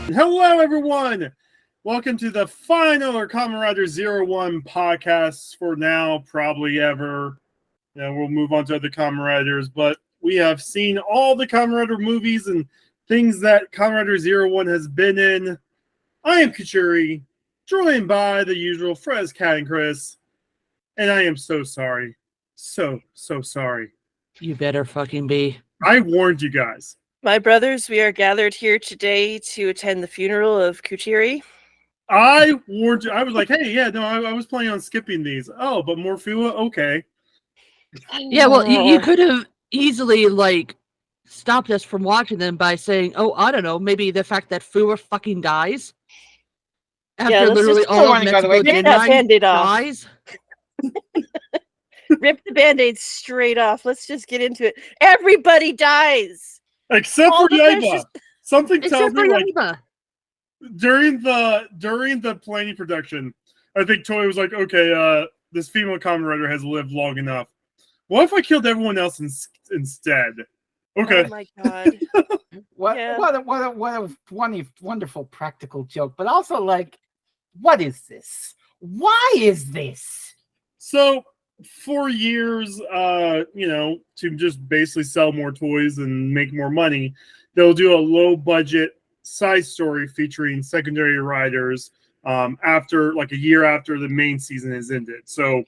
Hello, everyone. Welcome to the final or Kamen Rider 01 podcast for now, probably ever. We'll move on to other Kamen Riders, but we have seen all the Kamen Rider movies and things that Kamen Rider 01 has been in. I am Kachuri, joined by the usual Frez, Cat, and Chris, and I am so sorry. So sorry. You better fucking be. I warned you guys. My brothers, we are gathered here today to attend the funeral of Kuchiri. I warned you. I was like, hey, yeah, no, I was planning on skipping these. Oh, but Morphua? Okay. Yeah, well, you could have easily, stopped us from watching them by saying, oh, I don't know, maybe the fact that Fua fucking dies. After literally all of Mexico Genai dies. Rip the Band-Aid straight off. Let's just get into it. Everybody dies! Except for Yaiba. Something tells me, during the planning production, I think Toei was like, okay, this female Kamen Rider has lived long enough. What if I killed everyone else instead? Okay. Oh my god. What a wonderful practical joke, but also what is this? Why is this? So for years, to just basically sell more toys and make more money, they'll do a low budget side story featuring secondary riders after a year after the main season has ended. So,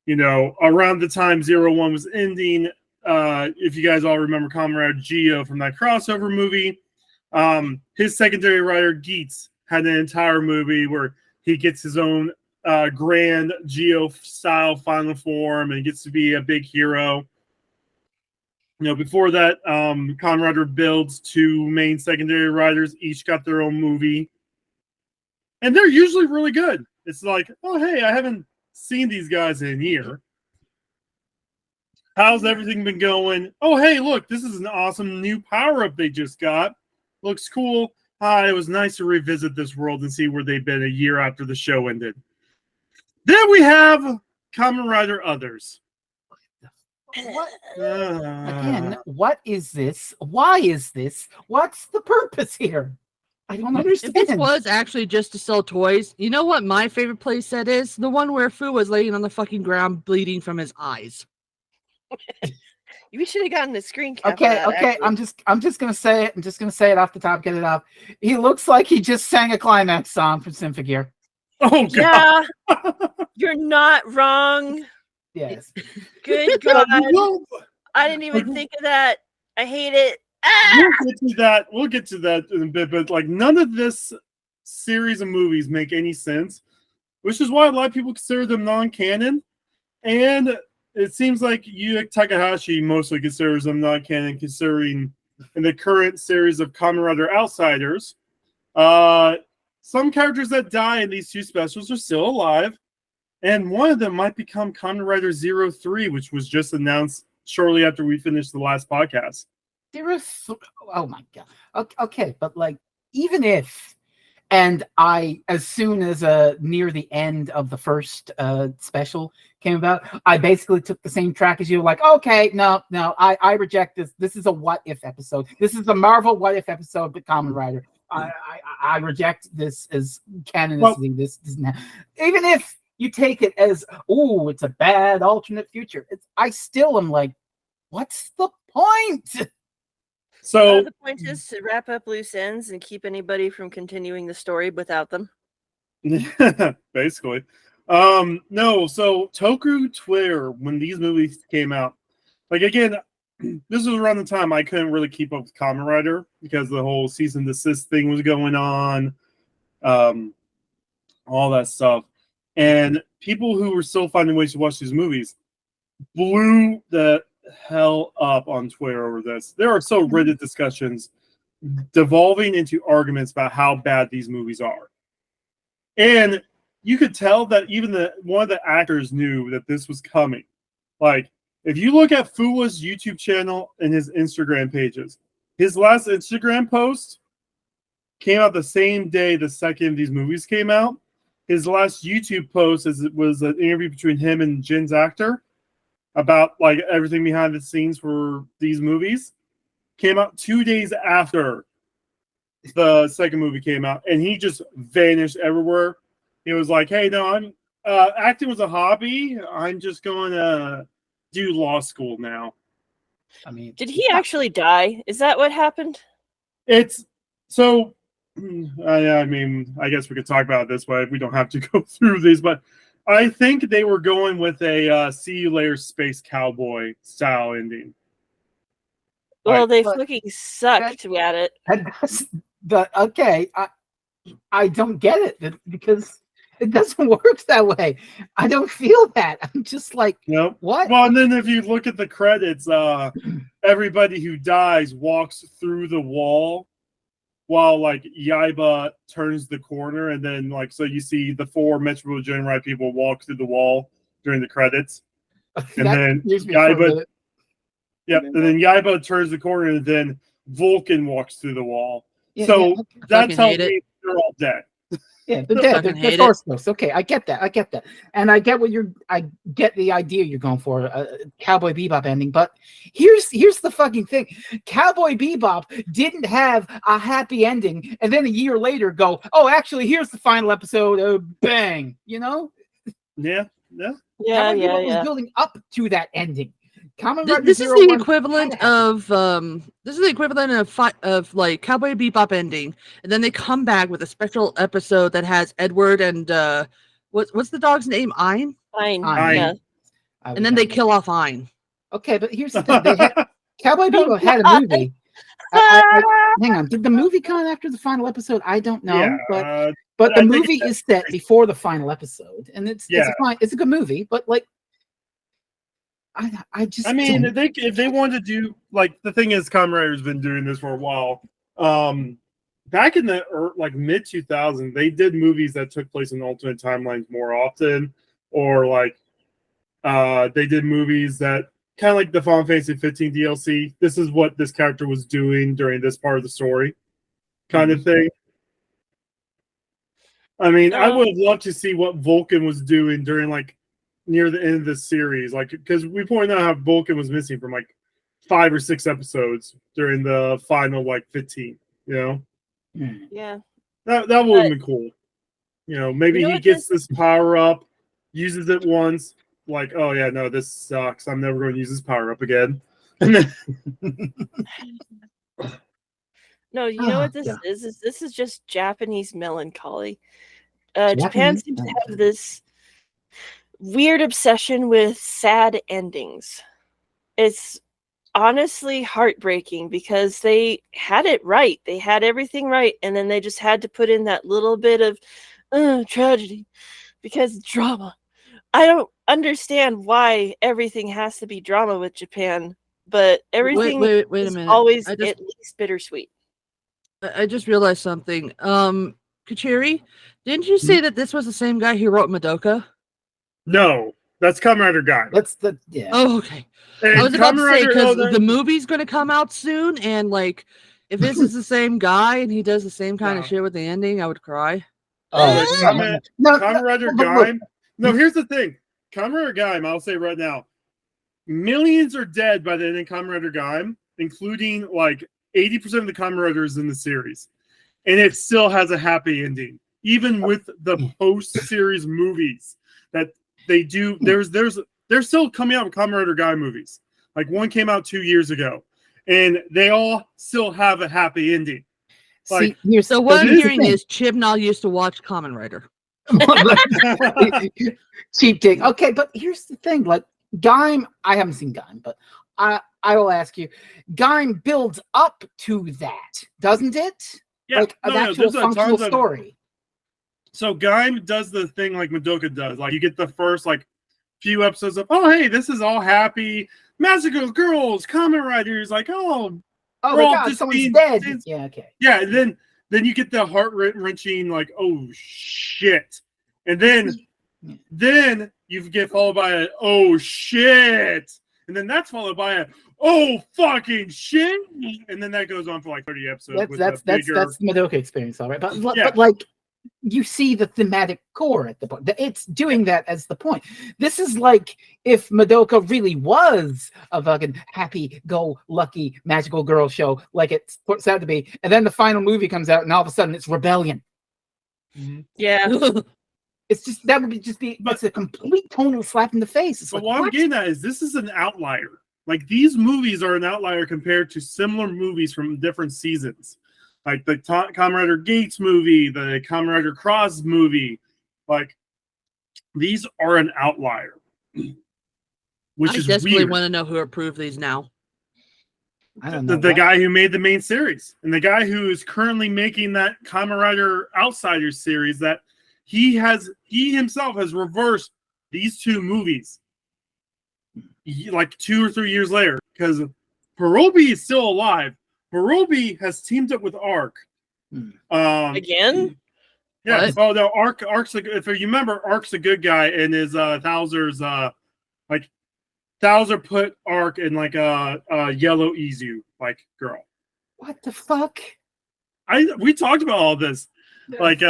around the time 01 was ending, if you guys all remember Kamen Rider Geo from that crossover movie, his secondary rider Geets had an entire movie where he gets his own grand Geo style final form and gets to be a big hero. Before that, Kamen Rider builds two main secondary riders, each got their own movie. And they're usually really good. It's like, oh, hey, I haven't seen these guys in a year. How's everything been going? Oh, hey, look, this is an awesome new power-up they just got. Looks cool. Hi, it was nice to revisit this world and see where they've been a year after the show ended. Then we have Kamen Rider Others. What? Again, what is this? Why is this? What's the purpose here? I don't understand. If this was actually just to sell toys, you know what my favorite play set is? The one where Fu was laying on the fucking ground bleeding from his eyes. You should have gotten the screen cap. Okay. I'm just gonna say it. I'm just gonna say it off the top, get it off. He looks like he just sang a climax song from Symphogear. Oh god. Yeah, you're not wrong. Yes. Good God. I didn't even think of that. I hate it. We'll get to that in a bit, but none of this series of movies make any sense, which is why a lot of people consider them non-canon. And it seems like Yu Takahashi mostly considers them non-canon, considering in the current series of Kamen Rider Outsiders, some characters that die in these two specials are still alive. And one of them might become Kamen Rider 03, which was just announced shortly after we finished the last podcast. Oh my god. Okay, but even if, and as soon as near the end of the first special came about, I basically took the same track as you. Okay, no, I reject this. This is a what if episode. This is a Marvel what if episode, but Kamen Rider. I reject this as canonicity. Well, this doesn't have, even if you take it as, it's a bad alternate future. I still am what's the point? So the point is to wrap up loose ends and keep anybody from continuing the story without them. Basically. No, so Toku Twitter, when these movies came out, again, this was around the time I couldn't really keep up with Kamen Rider because the whole cease and desist thing was going on, all that stuff. And people who were still finding ways to watch these movies blew the hell up on Twitter over this. There are so Reddit discussions devolving into arguments about how bad these movies are. And you could tell that even one of the actors knew that this was coming. If you look at Fuwa's YouTube channel and his Instagram pages, his last Instagram post came out the same day the second of these movies came out. His last YouTube post was an interview between him and Jin's actor about everything behind the scenes for these movies. Came out 2 days after the second movie came out, and he just vanished everywhere. He was like, "Hey, no, I'm acting was a hobby. I'm just going to do law school now." I mean, Did he actually die? Is that what happened? It's so. I mean, I guess we could talk about it this way. We don't have to go through these, but I think they were going with a "See you later, space cowboy" style ending. Well, Like, they but fucking sucked at it. that's okay. I don't get it because it doesn't work that way. I don't feel that. I'm just like, Nope. what? Well, and then if you look at the credits, everybody who dies walks through the wall while like Yaiba turns the corner, and then like so you see the 4 Metro Generai people walk through the wall during the credits, and That then confused me for a Yaiba, minute. yep, and then Yaiba turns the corner, and then Vulcan walks through the wall. Yeah, So yeah, that's how hate it. they're all dead. yeah, they're dead. Fucking They're hate it. force ghosts. Okay, I get that. And I get the idea you're going for, Cowboy Bebop ending. But here's the fucking thing: Cowboy Bebop didn't have a happy ending, and then a year later go, oh, actually, here's the final episode. Bang, you know. Yeah. Yeah, Cowboy yeah, Bebop was yeah. building up to that ending. Kamen Rider This is Zero the One equivalent had a of like Cowboy Bebop ending, and then they come back with a special episode that has Edward and what's the dog's name? Ein, Fine. Ein. Yeah. and then they kill off Ein. Okay, but here's the thing: they had Cowboy Bebop had a God. movie. Hang on, did the movie come after the final episode? I don't know, Yeah. but I the think movie it's- is set before the final episode, and it's Yeah. fine. It's a good movie, but like, I just I mean, don't- if they wanted to do like the thing is, Kamen Rider's been doing this for a while. Back in the like mid 2000s, they did movies that took place in alternate timelines more often, or like they did movies that kind of like the Final Fantasy 15 DLC. This is what this character was doing during this part of the story, kind of thing. I mean, I would have loved to see what Vulcan was doing during like near the end of the series, like because we pointed out how Vulcan was missing from like 5 or 6 episodes during the final like 15. You know, Yeah. that would have been cool. You know, maybe You know he what gets this power up, uses it once, like, oh yeah, no, this sucks. I'm never going to use this power up again. And then No, you know what this yeah. is? This is just Japanese melancholy. Japan Japanese seems to have melancholy. this weird obsession with sad endings. It's honestly heartbreaking because they had it right. They had everything right, and then they just had to put in that little bit of tragedy because drama. I don't understand why everything has to be drama with Japan, but everything Wait a is minute. always I just- at least bittersweet. I just realized something. Kachiri, didn't you say that this was the same guy who wrote Madoka? no, that's Kamen Rider Guy. That's the yeah. Oh, okay. And I was about to Kamen say Rider- because oh, the movie's going to come out soon, and like, if this is the same guy and he does the same kind of No. shit with the ending, I would cry. Kamen Rider but Gaim. No, here's the thing. Kamen Rider Gaim, I'll say right now, millions are dead by the end of Kamen Rider Gaim, including like 80% of the Kamen Riders in the series. And it still has a happy ending. Even with the post-series movies that they do, they're still coming out with Kamen Rider Gaim movies. Like one came out 2 years ago. And they all still have a happy ending. Like, So what I'm here's the hearing is Chibnall used to watch Kamen Rider. cheap dig. Okay, but here's the thing: like Gaim, I haven't seen Gaim, but I will ask you, Gaim builds up to that, doesn't it? yeah, Like an no, actual there's functional tons of- story. So Gaim does the thing like Madoka does. Like you get the first like few episodes of, oh hey, this is all happy, magical girls, Kamen Riders, like Oh we're my all god, just someone's being- dead. Yeah, okay. yeah. And then you get the heart wrenching like, oh shit, and then you get followed by a oh shit, and then that's followed by a oh fucking shit, and then that goes on for like 30 episodes. That's the Madoka experience, all right. But Yeah. but like you see the thematic core at the point. It's doing that as the point. This is like if Madoka really was a fucking happy-go-lucky magical girl show, like it's out to be, and then the final movie comes out, and all of a sudden it's rebellion. Yeah. It's just that would just be it's a complete tonal slap in the face. It's But like, what I'm getting at is this is an outlier. Like these movies are an outlier compared to similar movies from different seasons. Like the Kamen Rider Gates movie, the Kamen Rider Cross movie. Like these are an outlier. Which I is desperately weird. want to know who approved these now. I don't know. The guy who made the main series. And the guy who is currently making that Kamen Rider Outsiders series that he himself has reversed these two movies like 2 or 3 years later because Hirobi is still alive. Hirobi has teamed up with Arc. Again? Yeah. What? Oh no, Arc's if you remember, Arc's a good guy, and is Thouser's like Thouser put Arc in like a yellow Izu like girl. What the fuck? We talked about all this. Like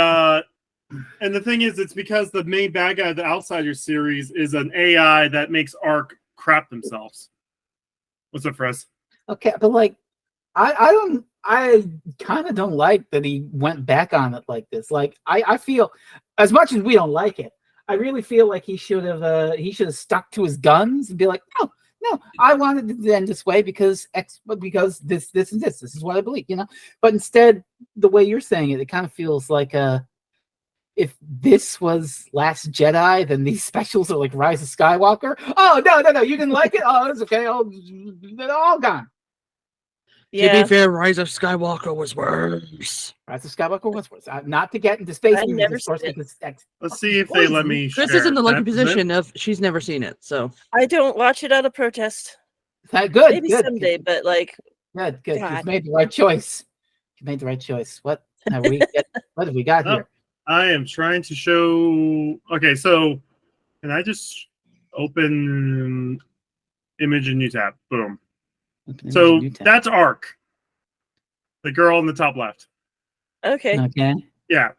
and the thing is, it's because the main bad guy of the Outsiders series is an AI that makes Arc crap themselves. What's up, Fres? Okay, but like, I kind of don't like that he went back on it like this. Like, I feel, as much as we don't like it, I really feel like he should have stuck to his guns and be like, no, I wanted it to end this way because this and this is what I believe, you know. But instead, the way you're saying it kind of feels like if this was Last Jedi, then these specials are like Rise of Skywalker. Oh no, you didn't like it? Oh, it's okay. They're all gone. Yeah. To be fair, Rise of Skywalker was worse. Rise of Skywalker was worse. Not to get into space I've movies, never of course, seen it. because that's Let's see if they let me. Chris share is in the lucky that. position of she's never seen it, so I don't watch it out of protest. good. Maybe good, someday, but like, Good. God. You've made the right choice. You made the right choice. What have we got Oh. here? I am trying to show. Okay, so can I just open image in new tab? Boom. So that's Arc, the girl in the top left. okay. Okay. Yeah.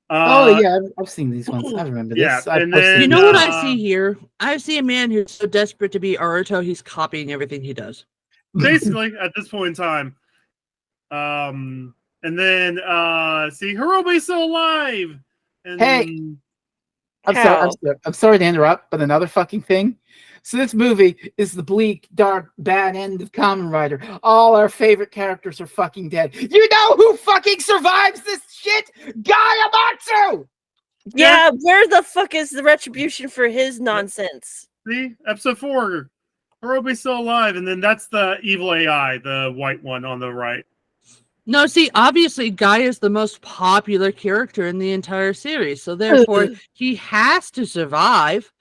Yeah, I've seen these ones. I remember this. Yeah, I've and seen then, you know what these. I see here? I see a man who's so desperate to be Aruto, he's copying everything he does. Basically, at this point in time. And then see Hirobi's still alive. And Hey! I'm sorry to interrupt, but another fucking thing. So this movie is the bleak, dark, bad end of Kamen Rider. All our favorite characters are fucking dead. You know who fucking survives this shit? Gaiamatsu! Yeah, where the fuck is the retribution for his nonsense? See, episode 4, Hirobi's still alive, and then that's the evil AI, the white one on the right. No, see, obviously, Guy is the most popular character in the entire series, so therefore he has to survive.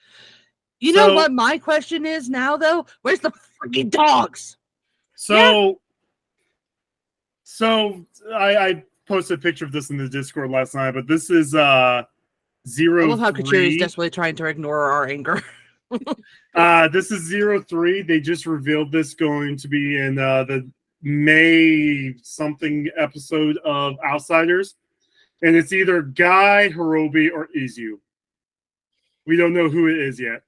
You know what my question is now, though? Where's the freaking dogs? So I posted a picture of this in the Discord last night, but this is 03. I love how Kachiri is desperately trying to ignore our anger. This is 03. They just revealed this going to be in the May something episode of Outsiders, and it's either Guy, Hirobi, or Izu. We don't know who it is yet.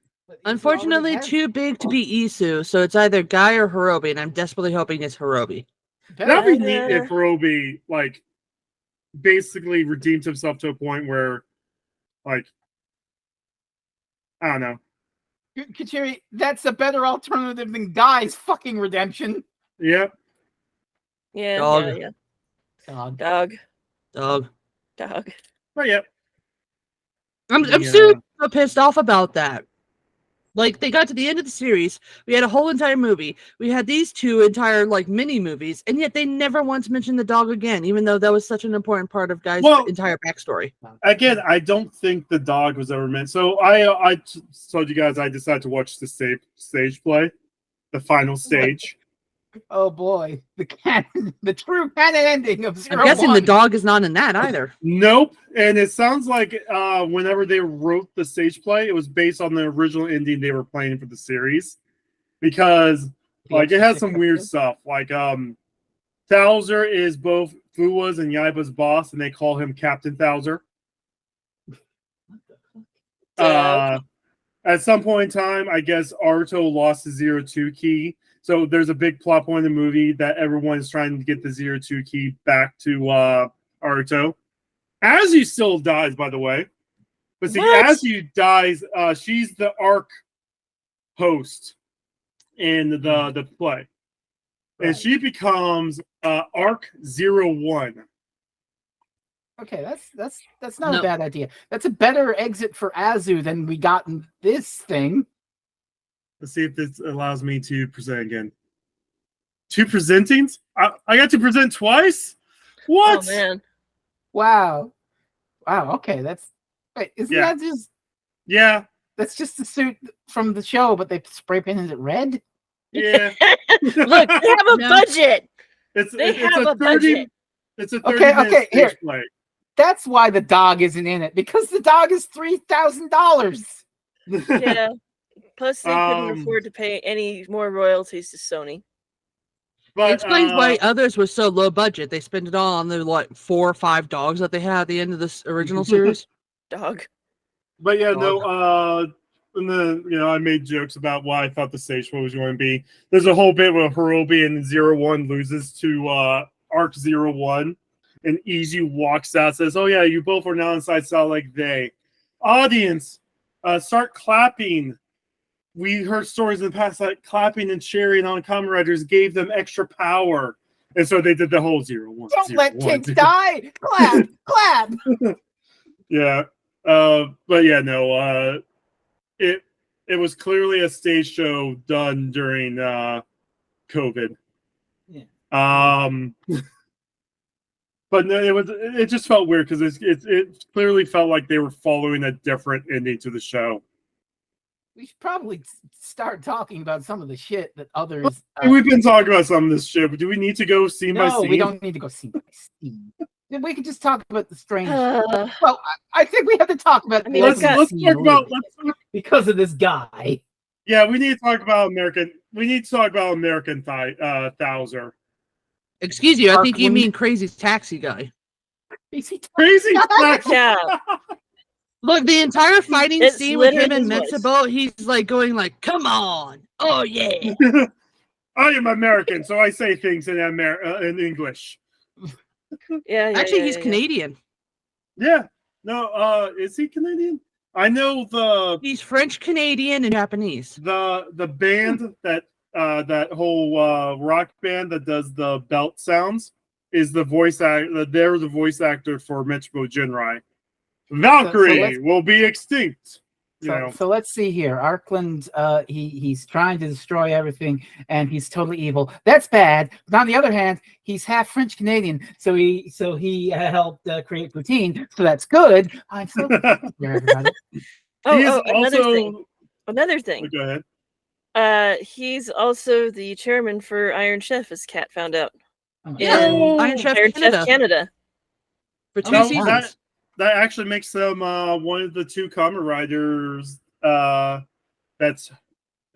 Unfortunately, too big to be Isu, so it's either Guy or Hirobi, and I'm desperately hoping it's Hirobi. That'd be neat if Hirobi like basically redeemed himself to a point where, like, I don't know. Kachiri, that's a better alternative than Guy's fucking redemption. Yep. Yeah, Dog. yeah. Dog. Right, yep. I'm so pissed off about that. Like, they got to the end of the series, we had a whole entire movie, we had these two entire, like, mini movies, and yet they never once mentioned the dog again, even though that was such an important part of Guy's entire backstory. Again, I don't think the dog was ever meant. So I told you guys I decided to watch the stage play, the final stage. Oh boy, the true canon ending of 01. I'm guessing the dog is not in that either. Nope. And it sounds like whenever they wrote the stage play, it was based on the original ending they were playing for the series, because like it has some weird stuff. Like Thouser is both Fuwa's and Yaiba's boss, and they call him Captain Thouser. At some point in time, I guess Aruto lost the 02 key. So there's a big plot point in the movie that everyone is trying to get the 02 key back to Aruto. Azu still dies, by the way. But see, Azu dies. She's the arc host in the play. Right. And she becomes Arc 01. Okay, that's not a bad idea. That's a better exit for Azu than we got in this thing. Let's see if this allows me to present again. 2 presentings? I got to present twice? What? Oh man! Wow. Okay, isn't that just? Yeah. That's just the suit from the show, but they spray painted it red. Yeah. Look, they have a budget. It's a 30. budget. It's a 30-minute stage play. That's why the dog isn't in it, because the dog is $3,000. Yeah. Plus, they couldn't afford to pay any more royalties to Sony. But, it explains why others were so low budget. They spent it all on the 4 or 5 dogs that they had at the end of this original series. Dog. But yeah, and then I made jokes about what I thought the stage play was going to be. There's a whole bit where Hirobi and 01 loses to Arc 01, and Izu walks out, says, "Oh yeah, you both are now inside Cell like they." Audience, start clapping. We heard stories in the past that clapping and cheering on Kamen Riders gave them extra power. And so they did the whole 01. Don't let kids die! Clap! Clap! Yeah. But yeah, no. It was clearly a stage show done during COVID. Yeah. But no, it just felt weird because it clearly felt like they were following a different ending to the show. We should probably start talking about some of the shit that others. We've been talking about some of this shit, but do we need to go scene by scene? No, we don't need to go scene by scene. We could just talk about the strange. Well, I think we have to talk about. Let's talk about because of this guy. Yeah, we need to talk about American. We need to talk about American Thouser. Excuse you, I think you mean Crazy Taxi Guy. Crazy Taxi. Yeah. Look, the entire fighting scene with him and Mitsubo, he's like going like, "Come on, oh yeah." I am American, so I say things in English. Yeah. Actually, he's Canadian. Yeah. No. Is he Canadian? I know he's French, Canadian, and Japanese. The band that whole rock band that does the belt sounds is the voice actor. They're the voice actor for Mitsubo Jinrai. Valkyrie will be extinct. So let's see here. Arkland, he's trying to destroy everything, and he's totally evil. That's bad. But on the other hand, he's half French Canadian, so he helped create poutine. So that's good. I'm so here, everybody. Another thing. Go ahead. He's also the chairman for Iron Chef, as Kat found out. Iron Chef Canada. For 2 seasons. That actually makes them one of the 2 Kamen Riders that's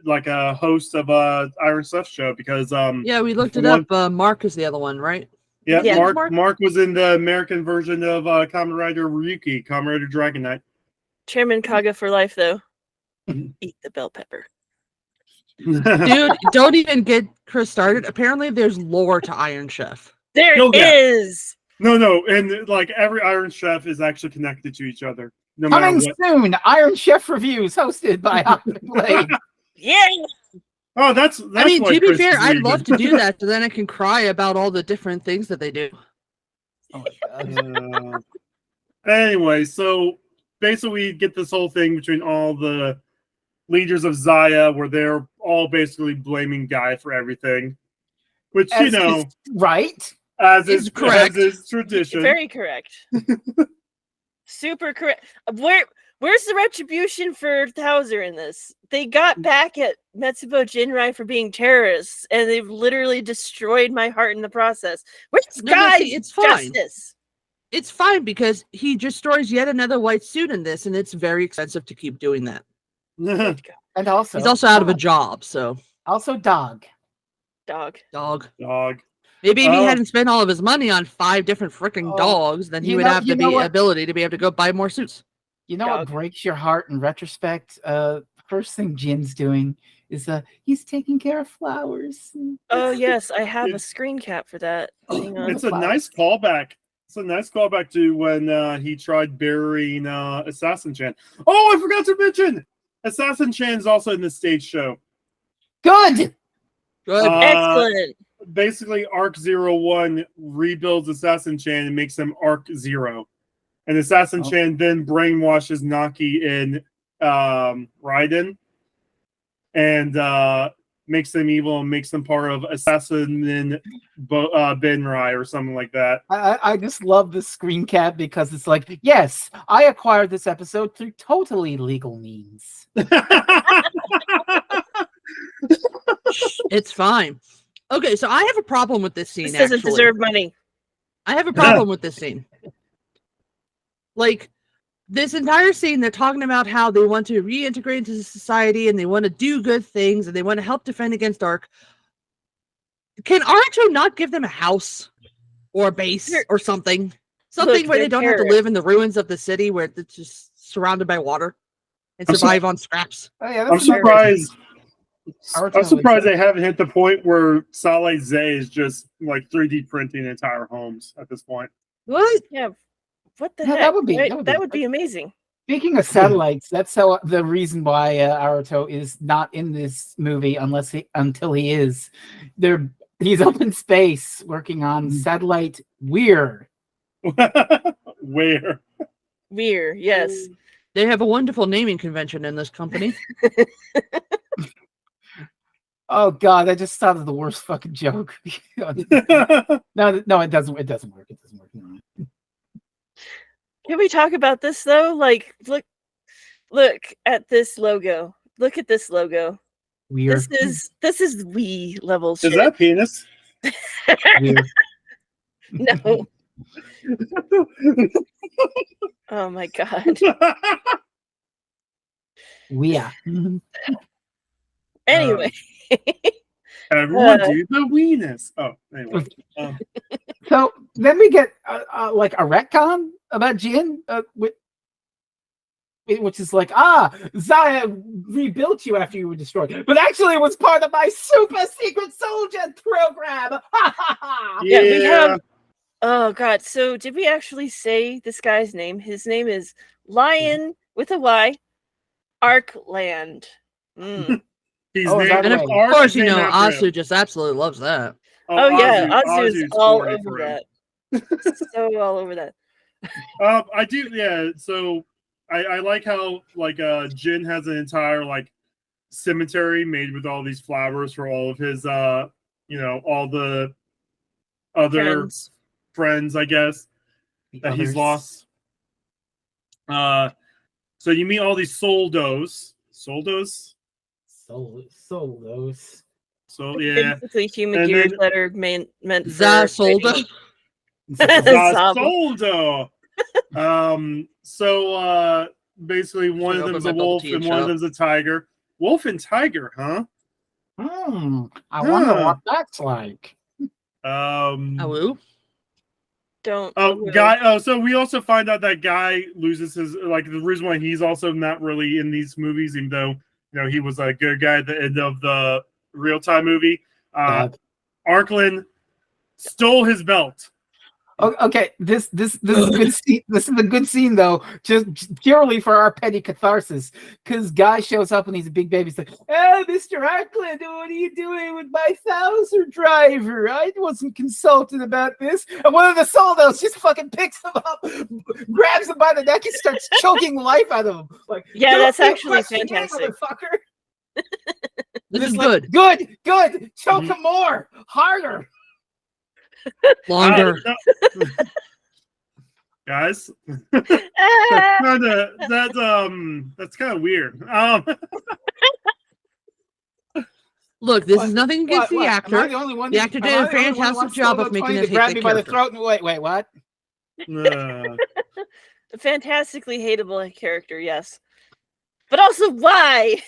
like a host of Iron Chef show because we looked it up. Mark is the other one, right? Yeah, Mark was in the American version of Kamen Rider Ryuki, Kamen Rider Dragon Knight. Chairman Kaga for life, though. Eat the bell pepper. Dude, don't even get Chris started. Apparently, there's lore to Iron Chef. There is. No, and like every Iron Chef is actually connected to each other. No Coming soon, Iron Chef Reviews, hosted by Blade. Yeah. Oh, that's. I mean, to be fair, I'd love to do that, so then I can cry about all the different things that they do. Oh my God. Anyway, so basically, we get this whole thing between all the leaders of Zaya, where they're all basically blaming Guy for everything, which right. As is tradition. Very correct. Super correct. Where's the retribution for Thouser in this? They got back at Mitsubo Jinrai for being terrorists, and they've literally destroyed my heart in the process. Where's Guy's justice? It's fine because he destroys yet another white suit in this, and it's very expensive to keep doing that. And also, he's also out of a job, so. Also, dog. Maybe if he hadn't spent all of his money on 5 different freaking dogs, then he would have the ability to be able to go buy more suits. You know Dog. what breaks your heart in retrospect? First thing Jin's doing is he's taking care of flowers. Oh yes, I have a It's- screen cap for that. Hang on. It's a nice callback. It's a nice callback to when he tried burying Assassin Chan. Oh, I forgot to mention Assassin Chan is also in the stage show. Good. Good. Excellent. Basically, Arc 01 rebuilds Assassin Chan and makes him Arc 0. And Assassin Chan then brainwashes Naki in Raiden and makes them evil and makes them part of Assassin Benrai or something like that. I just love this screen cap because it's like, yes, I acquired this episode through totally legal means. It's fine. Okay, so I have a problem with this scene. This doesn't actually. deserve money. I have a problem with this scene. Like, this entire scene, they're talking about how they want to reintegrate into society and they want to do good things and they want to help defend against Dark. Can Aruto not give them a house or a base or something? Something where they don't have to live in the ruins of the city where it's just surrounded by water and survive on scraps. Oh, yeah, I'm surprised. I'm surprised they haven't hit the point where Saleh Zay is just like 3D printing entire homes at this point. What? Yeah. What the Yeah, heck? that would be amazing. Speaking of satellites, that's the reason why Aruto is not in this movie until he is. He's up in space working on satellite Weir. Where? Weir, yes. They have a wonderful naming convention in this company. Oh God, I just thought of the worst fucking joke. No, it doesn't. It doesn't work. It doesn't work. No. Can we talk about this though? Like, look at this logo. Look at this logo. Weird. This is Wii level shit. Is that penis? Weird. No. Oh my God. Yeah. Anyway. Everyone do the weenus. Oh, anyway. So then we get like a retcon about Jin, which is like, Zaya rebuilt you after you were destroyed, but actually it was part of my super secret soldier program. Yeah, we have. Oh God! So did we actually say this guy's name? His name is Lion with a Y, Arkland. Mm. He's Oh, named And of Ark, course, you named know, after him. Asu just absolutely loves that. Oh yeah, Azu's Azu's all for it over for him. that. So all over that. I do, yeah. So I like how like Jin has an entire like cemetery made with all these flowers for all of his all the other friends, I guess, that he's lost. So you meet all these soldos. Solos. So yeah. Basically, human And gears then- that are meant for Zasolda. Soldo. So basically one Should of open them's my a bubble wolf tea and and one of shut them's a tiger. Wolf and tiger, huh? I wonder what that's like. Awu? Don't. So we also find out that Guy loses his the reason why he's also not really in these movies, even though he was a good guy at the end of the real time movie. Arkland stole his belt. Okay, this is a good scene. This is a good scene though, just purely for our petty catharsis. Because Guy shows up and he's a big baby. He's like, "Oh, Mr. Arkland, what are you doing with my Thouser driver? I wasn't consulted about this." And one of the soldos just fucking picks him up, grabs him by the neck, and starts choking life out of him. Like, Yeah, that's "Don't actually question me, fantastic. motherfucker." This is like, good. Good. Choke him more, harder. Longer. Guys, that's kind of weird. Look, this is nothing against the actor. Am I the only one? The actor did a fantastic job of making it grab hate me the by the character. throat. Wait, what? A fantastically hateable character, yes. But also, why?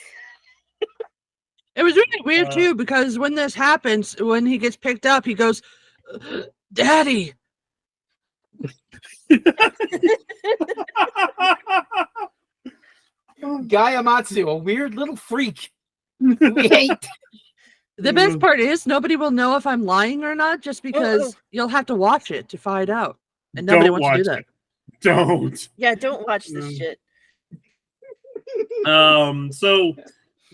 It was really weird too, because when this happens, when he gets picked up, he goes, "Daddy, Gaiamatsu, a weird little freak. We hate. The best part is nobody will know if I'm lying or not, just because you'll have to watch it to find out, and nobody wants to do that. Don't. Yeah, don't watch this shit. So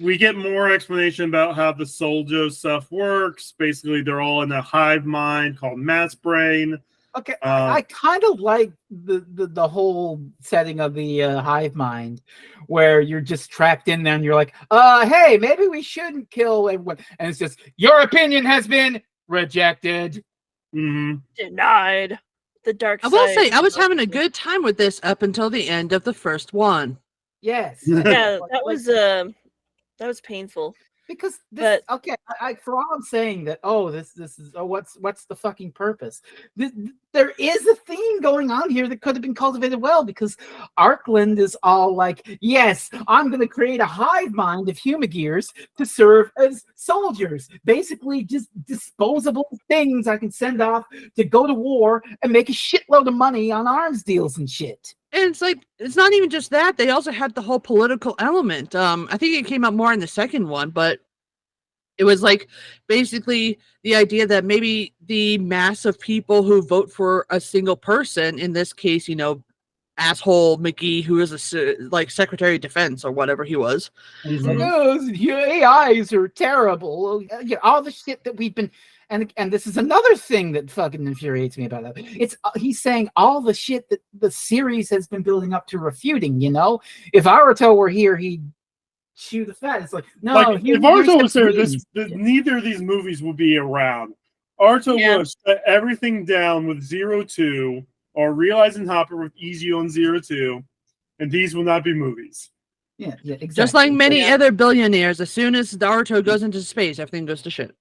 we get more explanation about how the Souljo stuff works. Basically, they're all in a hive mind called mass brain. Okay, I kind of like the whole setting of the hive mind, where you're just trapped in there and you're like, hey, maybe we shouldn't kill everyone, and it's just your opinion has been rejected, denied. The dark side. I will say I was having a good time with this up until the end of the first one. Yes, yeah, that was painful. Because this, for all I'm saying that, this is what's the fucking purpose? There is a theme going on here that could have been cultivated well, because Arkland is all like, yes, I'm going to create a hive mind of Humagears to serve as soldiers, basically just disposable things I can send off to go to war and make a shitload of money on arms deals and shit. And it's like, it's not even just that. They also had the whole political element. I think it came up more in the second one, but it was like basically the idea that maybe the mass of people who vote for a single person, in this case, asshole McGee, who is like Secretary of Defense or whatever he was. And he's like, your AIs are terrible. All the shit that we've been... And this is another thing that fucking infuriates me about that. It's he's saying all the shit that the series has been building up to refuting. If Aruto were here, he'd chew the fat. It's like, no. Like, if Aruto was there, neither of these movies would be around. Aruto would have shut everything down with 02, or Realizing Hopper with Easy on 02, and these will not be movies. Yeah, exactly. Just like many other billionaires, as soon as Naruto goes into space, everything goes to shit.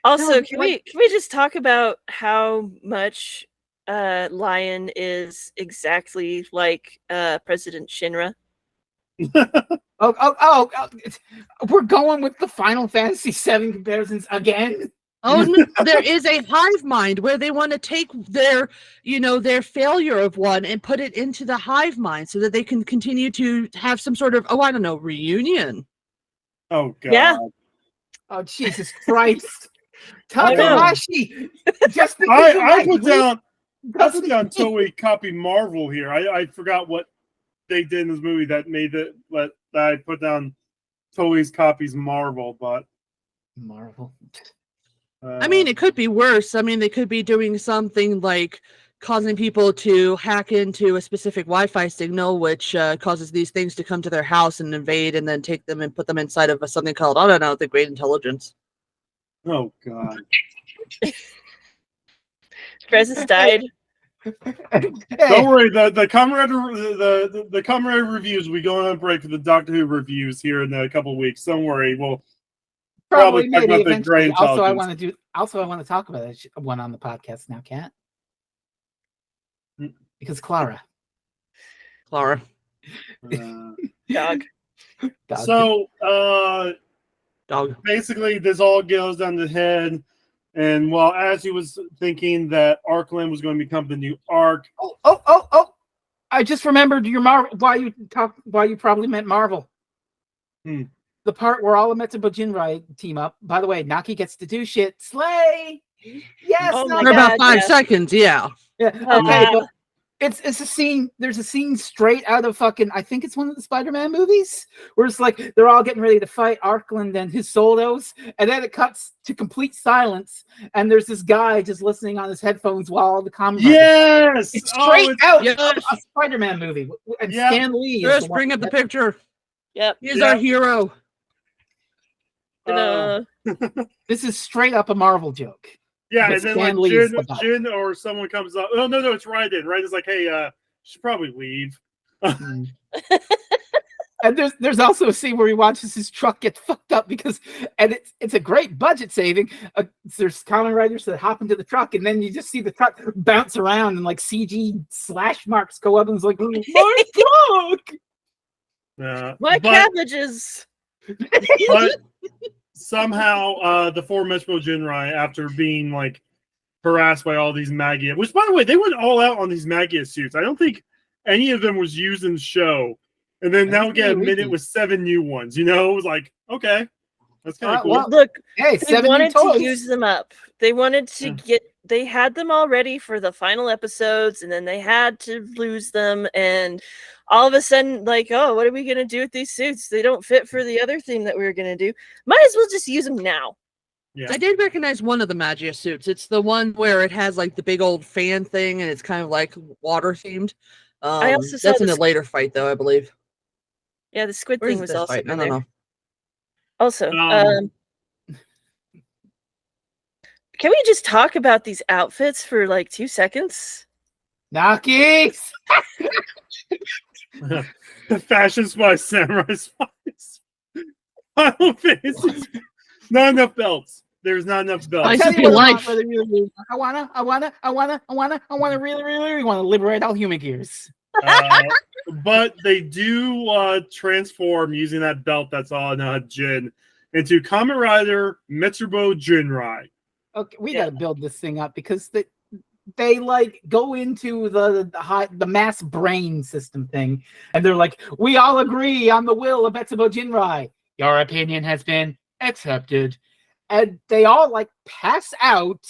Also, can we just talk about how much Lion is exactly like President Shinra? We're going with the Final Fantasy VII comparisons again. Oh no, there is a hive mind where they want to take their failure of one and put it into the hive mind so that they can continue to have some sort of, reunion. Oh God. Yeah. Oh Jesus Christ. Takahashi. Just I put down Toei copy Marvel here. I forgot what they did in this movie that made it that I put down Toei's copies Marvel, but Marvel. It could be worse. They could be doing something like causing people to hack into a specific Wi-Fi signal, which causes these things to come to their house and invade, and then take them and put them inside of something called, the Great Intelligence. Oh God! Francis died. Don't worry. The Comrade reviews. We go on a break for the Doctor Who reviews here in a couple of weeks. Don't worry. We'll probably talk about the Great Intelligence. Also, I want to talk about one on the podcast now, Kat. Because Clara. Dog. So, dog. Basically, this all goes down the head. And while as he was thinking that Arkland was going to become the new Ark. Oh! I just remembered your Marvel. Why you probably meant Marvel. The part where all the Metsubo Jinrai team up. By the way, Naki gets to do shit. Slay! Yes! For about 5 seconds, yeah. Okay, but it's a scene. There's a scene straight out of fucking, I think it's one of the Spider-Man movies, where it's like they're all getting ready to fight Arkland and his Soldos, and then it cuts to complete silence, and there's this guy just listening on his headphones while the Kamen. Yes, it's straight out of a Spider-Man movie. And Stan Lee. Just bring up the picture. Yep, he's our hero. This is straight up a Marvel joke. Yeah, and then like Jin or someone comes up. Oh no, it's Raiden. Raiden's like, hey, you should probably leave. And there's also a scene where he watches his truck get fucked up and it's a great budget saving. There's Kamen Riders that hop into the truck, and then you just see the truck bounce around and like CG slash marks go up, and it's like, my truck! My cabbages! But somehow the four Metsubo Jinrai, after being like harassed by all these Magia. Which, by the way, they went all out on these Magia suits. I don't think any of them was used in the show. And then now we get a minute with 7 new ones. You know, it was like, okay, that's kind of cool. well, Look, hey, they 7 wanted new to toys. use them up. They wanted to get. They had them all ready for the final episodes, and then they had to lose them. And all of a sudden, like, oh, what are we gonna do with these suits? They don't fit for the other thing that we were gonna do. Might as well just use them now. Yeah. I did recognize one of the Magia suits. It's the one where it has like the big old fan thing, and it's kind of like water themed. I also saw That's in a this- later fight, though, I believe. Yeah, the squid Where thing is was this also fight? I in don't there. know. Also, Um, can we just talk about these outfits for like 2 seconds? Nakis! The Fashion Spy Samurai Spies. Final Fantasy. Not enough belts. There's not enough belts. I Tell just you be what I life. want, I wanna really liberate all human gears. But they do transform using that belt that's on Jin into Kamen Rider Metsubo Jinrai. Okay, we got to build this thing up because they like go into the mass brain system thing, and they're like, we all agree on the will of Etsubo Jinrai. Your opinion has been accepted, and they all like pass out,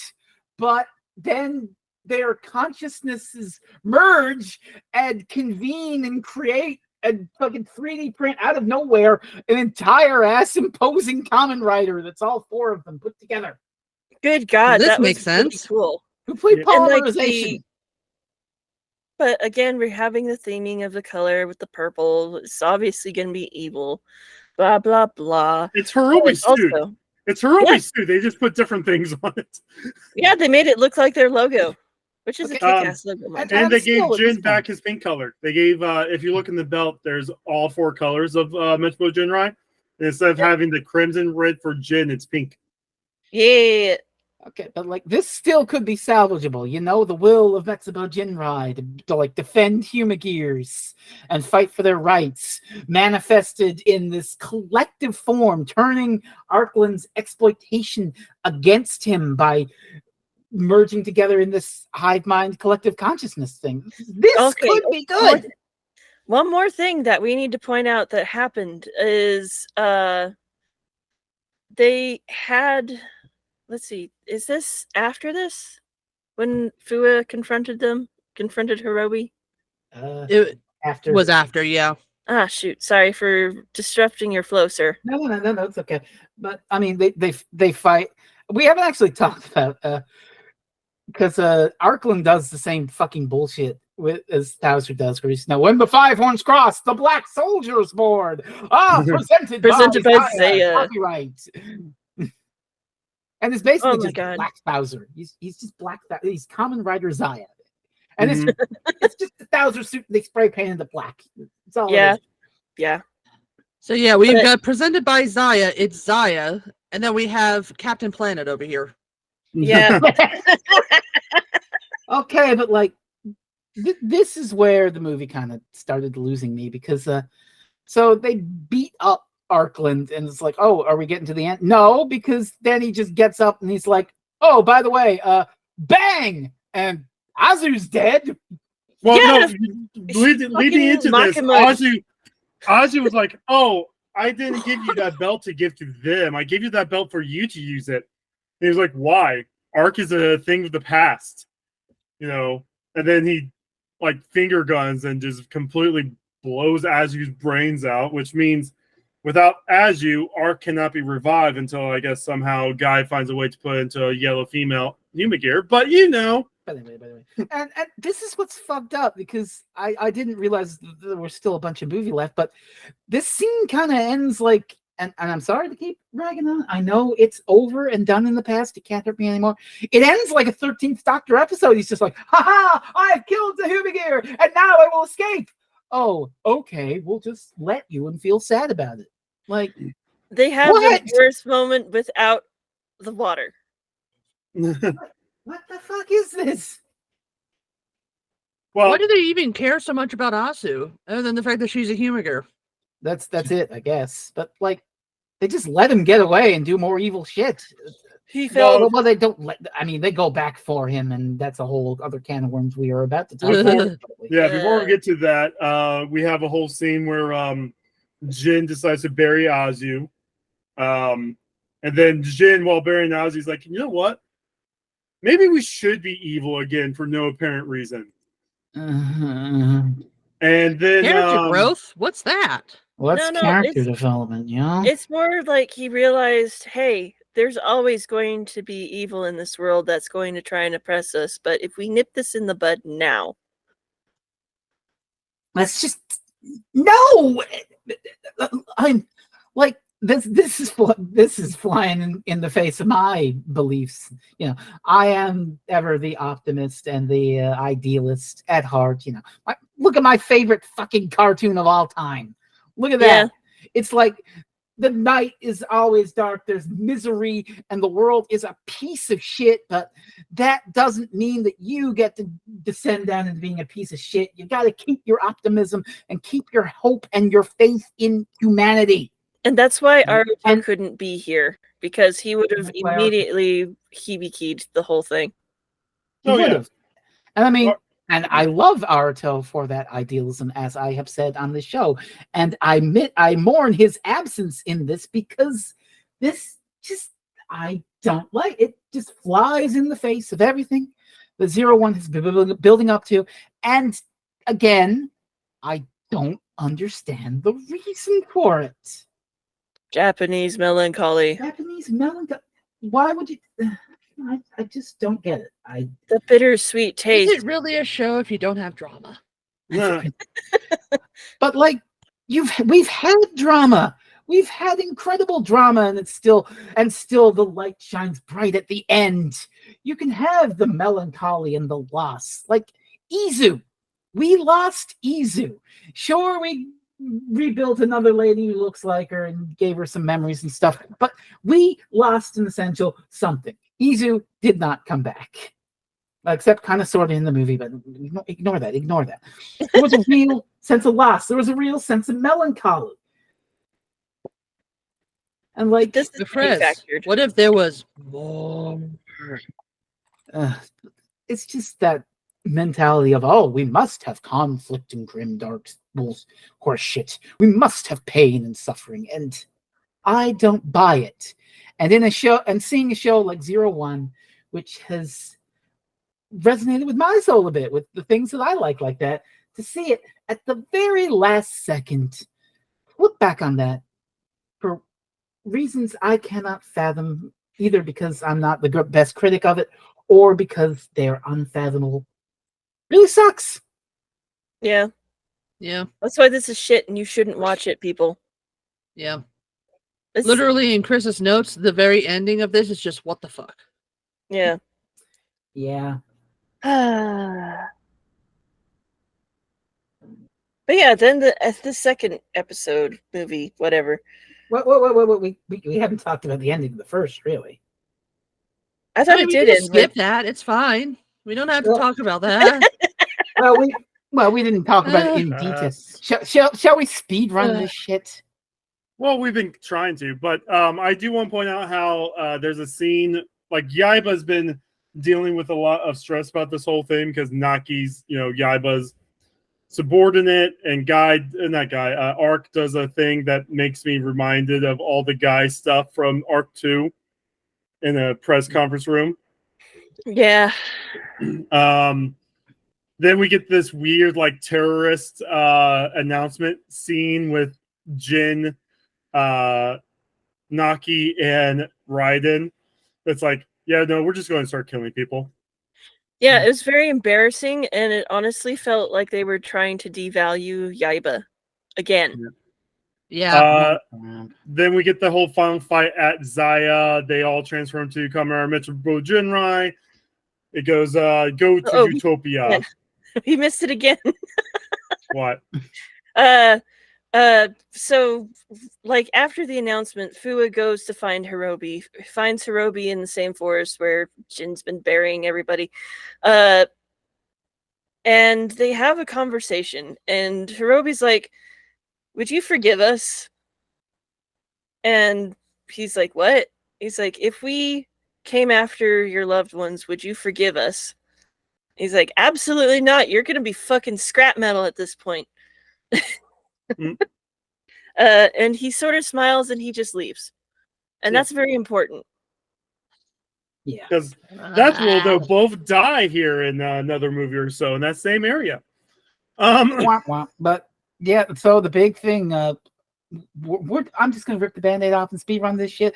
but then their consciousnesses merge and convene and create a fucking 3D print out of nowhere an entire ass imposing Kamen Rider that's all 4 of them put together. Good God, This that makes was really sense. cool. Complete Yeah. And, like, polymerization. But again, we're having the theming of the color with the purple. It's obviously going to be evil. Blah blah blah. It's Hirobi's suit. Also, It's Hirobi's suit. They just put different things on it. yeah, they made it look like their logo, which is a Okay. kick-ass logo. mind you. And they still gave at this Jin back point. his pink color. They gave, if you look in the belt, there's all 4 colors of Metsubo Jinrai. And instead of having the crimson red for Jin, it's pink. Yeah, Okay, but like this still could be salvageable. You know, the will of Metsubo Jinrai to like defend Humagears and fight for their rights, manifested in this collective form, turning Arkland's exploitation against him by merging together in this hive mind collective consciousness thing. This Okay, could be good. One more thing that we need to point out that happened is they had, let's see, is this after this? When Fua confronted Hirobi? It After was after, yeah. Ah, shoot. Sorry for disrupting your flow, sir. no, it's okay. But I mean, they fight. We haven't actually talked about because Arkland does the same fucking bullshit as Thouser does, where he's when the 5 horns cross, the Black Soldiers board. Presented by Zaya. Copyright. And it's basically Oh my just God. Black Thouser. He's just Black. He's Kamen Rider Zaya, and it's just the Thouser suit. They spray painted the black. It's all. Yeah. It is. Yeah. So yeah, we've But- got presented by Zaya. It's Zaya, and then we have Captain Planet over here. Yeah. Okay, but like this is where the movie kind of started losing me because so they beat up Arkland and it's like, oh, are we getting to the end? No, because then he just gets up and he's like, oh, by the way, bang, and Azu's dead. Well, Yeah, no, leading into this, Azu was like, oh, I didn't give you that belt to give to them. I gave you that belt for you to use it. And he was like, why? Arc is a thing of the past. You know, and then he like finger guns and just completely blows Azu's brains out, which means without Azu, Arc cannot be revived until I guess somehow Guy finds a way to put it into a yellow female Humagear. But you know, By the way. And this is what's fucked up because I didn't realize there was still a bunch of movie left, but this scene kind of ends like, and I'm sorry to keep ragging on. I know it's over and done in the past. It can't hurt me anymore. It ends like a 13th Doctor episode. He's just like, haha, I've killed the Humagear and now I will escape. Oh, okay. We'll just let you and feel sad about it. Like, They had What? the worst moment without the water. what the fuck is this? well, Why do they even care so much about Asu, other than the fact that she's a Humagear? That's it, I guess. But like, they just let him get away and do more evil shit. He felt Well, they don't let. I mean, they go back for him, and that's a whole other can of worms we are about to talk about. Yeah, before we get to that, we have a whole scene where Jin decides to bury Azu. And then Jin, while burying Azu, is like, you know what? Maybe we should be evil again for no apparent reason. And then character growth? What's that? What's character development, you know? It's more like he realized, hey, there's always going to be evil in this world that's going to try and oppress us, but if we nip this in the bud now. Let's just no. I'm like this is flying in the face of my beliefs. You know, I am ever the optimist and the idealist at heart. You know, look at my favorite fucking cartoon of all time. Look at that. Yeah. It's like the night is always dark. There's misery, and the world is a piece of shit. But that doesn't mean that you get to descend down into being a piece of shit. You got to keep your optimism and keep your hope and your faith in humanity. And that's why Aruto couldn't be here, because he would have immediately heebie-keyed the whole thing. He would have. And I mean, and I love Aruto for that idealism, as I have said on the show. And I mourn his absence in this, because this just, I don't like it. Just flies in the face of everything the 01 has been building up to. And again, I don't understand the reason for it. Japanese melancholy. Why would you? I just don't get it. The bittersweet taste. Is it really a show if you don't have drama? Yeah. But like, we've had drama. We've had incredible drama, and still the light shines bright at the end. You can have the melancholy and the loss. Like Izu. We lost Izu. Sure, we rebuilt another lady who looks like her and gave her some memories and stuff, but we lost an essential something. Izu did not come back, except kind of sort of in the movie, but ignore that. There was a real sense of loss. There was a real sense of melancholy. And like, this is manufactured. What if there was more? It's just that mentality of, oh, we must have conflict and grim dark horse shit. We must have pain and suffering, and I don't buy it. And in a show, and seeing a show like 01, which has resonated with my soul a bit, with the things that I like that, to see it at the very last second, look back on that for reasons I cannot fathom, either because I'm not the best critic of it, or because they're unfathomable. Really sucks. Yeah. That's why this is shit, and you shouldn't watch it, people. Yeah. Literally in Chris's notes, the very ending of this is just what the fuck. Yeah. But yeah, then the second episode, movie, whatever. What? We haven't talked about the ending of the first, really. I thought it did end. Skip that. It's fine. We don't have to talk about that. we didn't talk about it in detail. Shall we speed run this shit? Well, we've been trying to, but I do want to point out how there's a scene, like Yaiba's been dealing with a lot of stress about this whole thing because Naki's, Yaiba's subordinate, and Arc does a thing that makes me reminded of all the guy stuff from Arc 2 in a press conference room. Yeah. Then we get this weird, like, terrorist announcement scene with Jin, Naki, and Raiden. It's like, yeah, no, we're just going to start killing people. Yeah, it was very embarrassing, and it honestly felt like they were trying to devalue Yaiba again. Yeah. Then we get the whole final fight at Zaya. They all transform to Kamen Rider Jinrai. It goes, go to Utopia. Yeah. He missed it again. What? So, like, after the announcement, Fua goes to find Hirobi. Finds Hirobi in the same forest where Jin's been burying everybody. And they have a conversation. And Hirobi's like, would you forgive us? And he's like, what? He's like, if we came after your loved ones, would you forgive us? He's like, absolutely not. You're going to be fucking scrap metal at this point. Mm. And he sort of smiles and he just leaves. And Yeah. that's very important. Yeah. Because that's where they'll both die here in another movie or so in that same area. Wah, wah. But yeah, so the big thing, I'm just gonna rip the band-aid off and speed run this shit.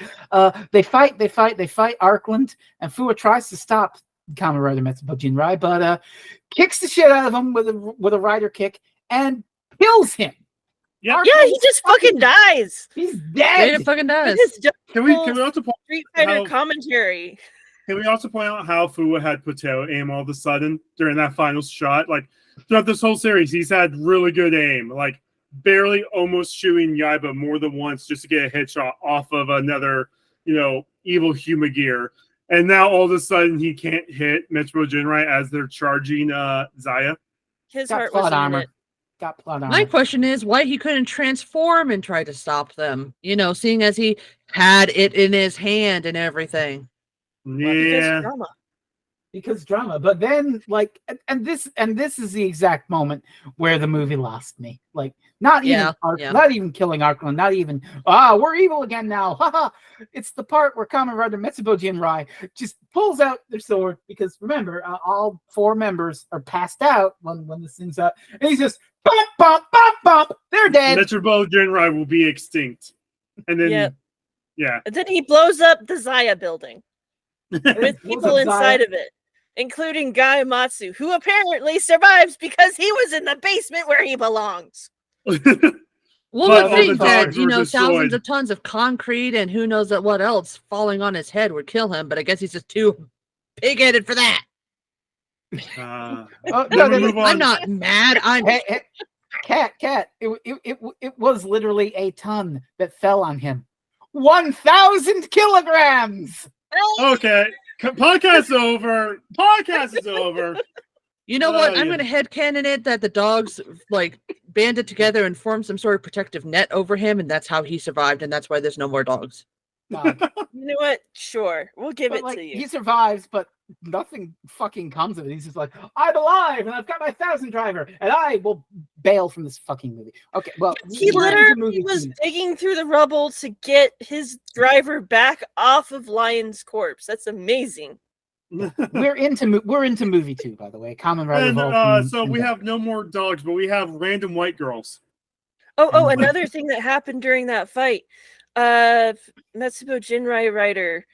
They fight Arkland, and Fua tries to stop Kamen Rider Metsubo Jinrai, but kicks the shit out of him with a rider kick and kills him. Yeah, he just fucking dies. He's Straight dead. up fucking does. Can we also point Street Fighter how- commentary? Can we also point out how Fua had Potato aim all of a sudden during that final shot? Like throughout this whole series, he's had really good aim, like barely almost shooting Yaiba more than once just to get a headshot off of another, evil Humagear. And now all of a sudden he can't hit Metsubo Jinrai as they're charging Zaya. His Got heart plot was in armor. it. Got plot My armor. question is why he couldn't transform and try to stop them, seeing as he had it in his hand and everything. Yeah. Because drama. But then, like, and this is the exact moment where the movie lost me. Like, not even killing Arkland, not even we're evil again now. Haha. It's the part where Kamen Rider Metsubo Jinrai just pulls out their sword because remember, all 4 members are passed out when this thing's up, and he's just bump, bump, bump, bump. They're dead. Metsubo Jinrai will be extinct, and then And then he blows up the Zaya building with people inside of it, including Guy Matsu, who apparently survives because he was in the basement where he belongs. Well, But the all thing the that, dogs were thousands destroyed. of tons of concrete and who knows what else falling on his head would kill him, but I guess he's just too pig-headed for that. I'm not mad. I'm Cat. It was literally a ton that fell on him. 1,000 kilograms. Okay. Podcast is over. Podcast is over. You know what? I'm yeah. going to headcanon it that the dogs banded together and formed some sort of protective net over him, and that's how he survived, and that's why there's no more dogs. You know what? Sure, we'll give it to you. He survives, but nothing fucking comes of it. He's just like, I'm alive, and I've got my 1,000 driver, and I will bail from this fucking movie. Okay, well, He literally was digging through the rubble to get his driver back off of Lion's corpse. That's amazing. We're into movie 2, by the way. Kamen Rider. And so we have no more dogs, but we have random white girls. Oh, another thing that happened during that fight. Metsubo Jinrai Rider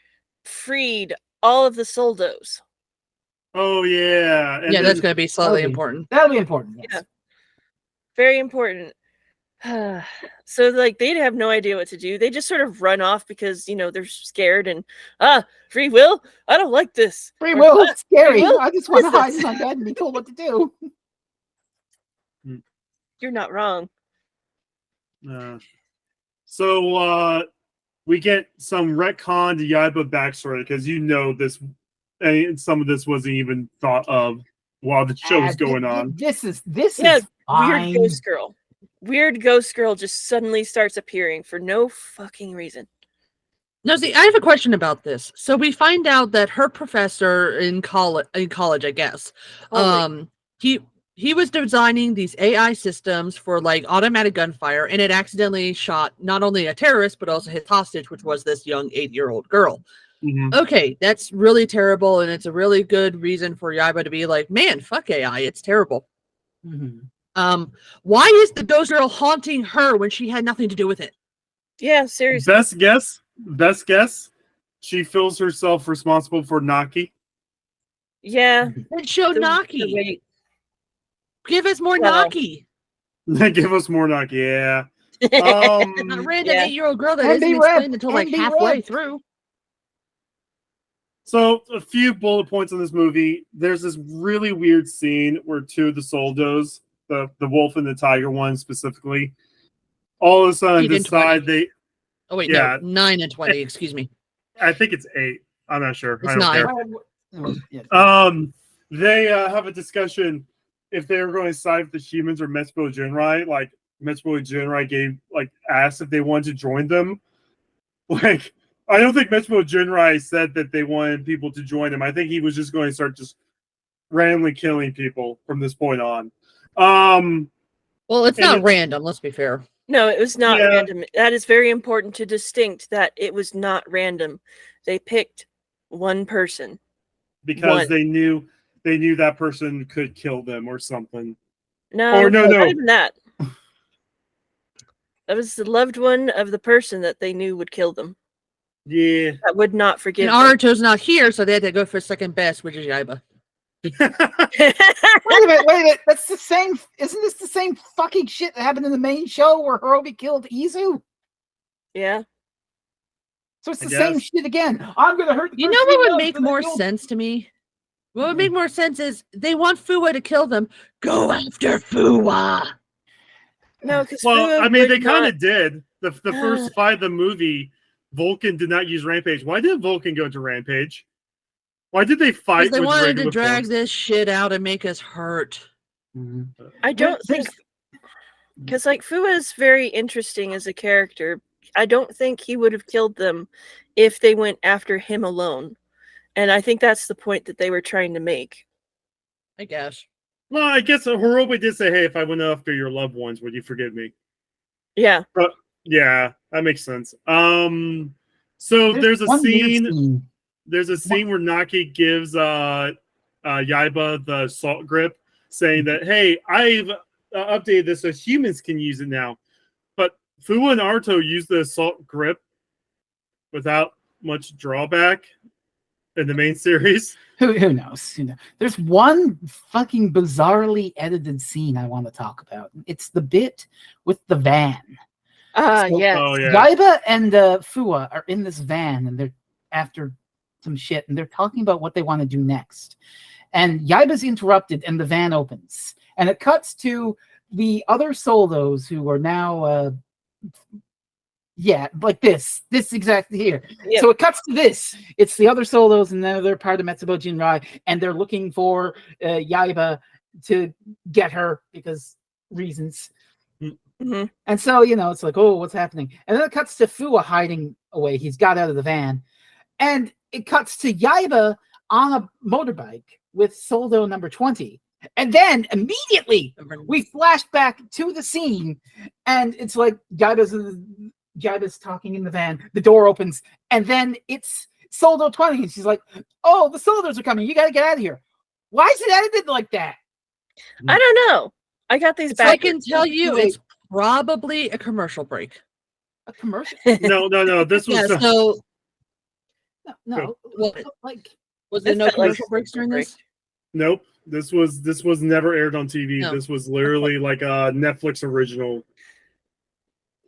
freed all of the soldos. Oh yeah. And that's going to be slightly important. That'll be important. Yes. Yeah. Very important. So they have no idea what to do. They just sort of run off because they're scared and free will. I don't like this. Free will. It's scary. Free will? I just want to hide in my bed and be told what to do. You're not wrong. So we get some retcon to Yaiba backstory because this, and some of this wasn't even thought of while the show was going on. This is fine. Weird ghost girl just suddenly starts appearing for no fucking reason. No, see, I have a question about this. So we find out that her professor in college, I guess, he was designing these AI systems for automatic gunfire, and it accidentally shot not only a terrorist but also his hostage, which was this young 8-year-old girl. Mm-hmm. Okay, that's really terrible, and it's a really good reason for Yaiba to be like, man, fuck AI, it's terrible. Mm-hmm. Why is the ghost girl haunting her when she had nothing to do with it? Yeah, seriously. Best guess. She feels herself responsible for Naki. Yeah. And show Naki. Give us more Naki. Give us more Naki, yeah. A random 8-year-old girl that isn't explained until halfway through. So, a few bullet points on this movie. There's this really weird scene where 2 of the soldos, the wolf and the tiger one specifically, all of a sudden decide they... Oh, wait, no. 9 and 20, excuse me. I think it's 8. I'm not sure. It's I don't 9. care. They have a discussion if they were going to side with the humans or Metsubo Jinrai. Metsubo Jinrai asked if they wanted to join them. I don't think Metsubo Jinrai said that they wanted people to join him. I think he was just going to start just randomly killing people from this point on. Well, it's not random, let's be fair. No, it was not random. That is very important to distinct that it was not random. They picked one person. Because they knew that person could kill them or something. No, not even that. That was the loved one of the person that they knew would kill them. Yeah. That would not forgive them. And Aruto's not here, so they had to go for second best, which is Yaiba. Wait a minute. That's the same. Isn't this the same fucking shit that happened in the main show where Hirobi killed Izu? Yeah. So it's the same shit again. I'm gonna hurt. You know what would make more sense to me? What would make more sense is they want Fuwa to kill them. Go after Fuwa. No, because I mean, they kind of did. The first fight of the movie, Vulcan did not use Rampage. Why did Vulcan go to Rampage? Why did they fight? Because they wanted to drag this shit out and make us hurt. I don't think, because like Fuwa is very interesting as a character. I don't think he would have killed them if they went after him alone. And I think that's the point that they were trying to make. I guess. Well, I guess Hirobi did say, hey, if I went after your loved ones, would you forgive me? Yeah. Yeah, that makes sense. So there's a scene. There's a scene where Naki gives Yaiba the salt grip, saying that, hey, I've updated this so humans can use it now. But Fuwa and Naruto use the assault grip without much drawback in the main series. Who knows? There's one fucking bizarrely edited scene I want to talk about. It's the bit with the van. Yes. Oh, yeah. Yaiba and Fuwa are in this van, and they're after some shit, and they're talking about what they want to do next. And Yaiba's interrupted, and the van opens, and it cuts to the other Soldos who are now like this exactly here. Yep. So it cuts to this. It's the other Soldos, and now they're part of Metsubo Jinrai, and they're looking for Yaiba to get her because reasons. Mm-hmm. And so, it's like, oh, what's happening? And then it cuts to Fuwa hiding away. He's got out of the van. And it cuts to Yaiba on a motorbike with Soldo number 20. And then immediately we flash back to the scene, and it's like Yaiba's talking in the van. The door opens, and then it's Soldo 20. And she's like, oh, the Soldos are coming. You got to get out of here. Why is it edited like that? I don't know. I got these back. I can tell you it's probably a commercial break. A commercial? No. This was no. Like, was there no commercial breaks during this? Nope. This was never aired on TV. No. This was literally like a Netflix original.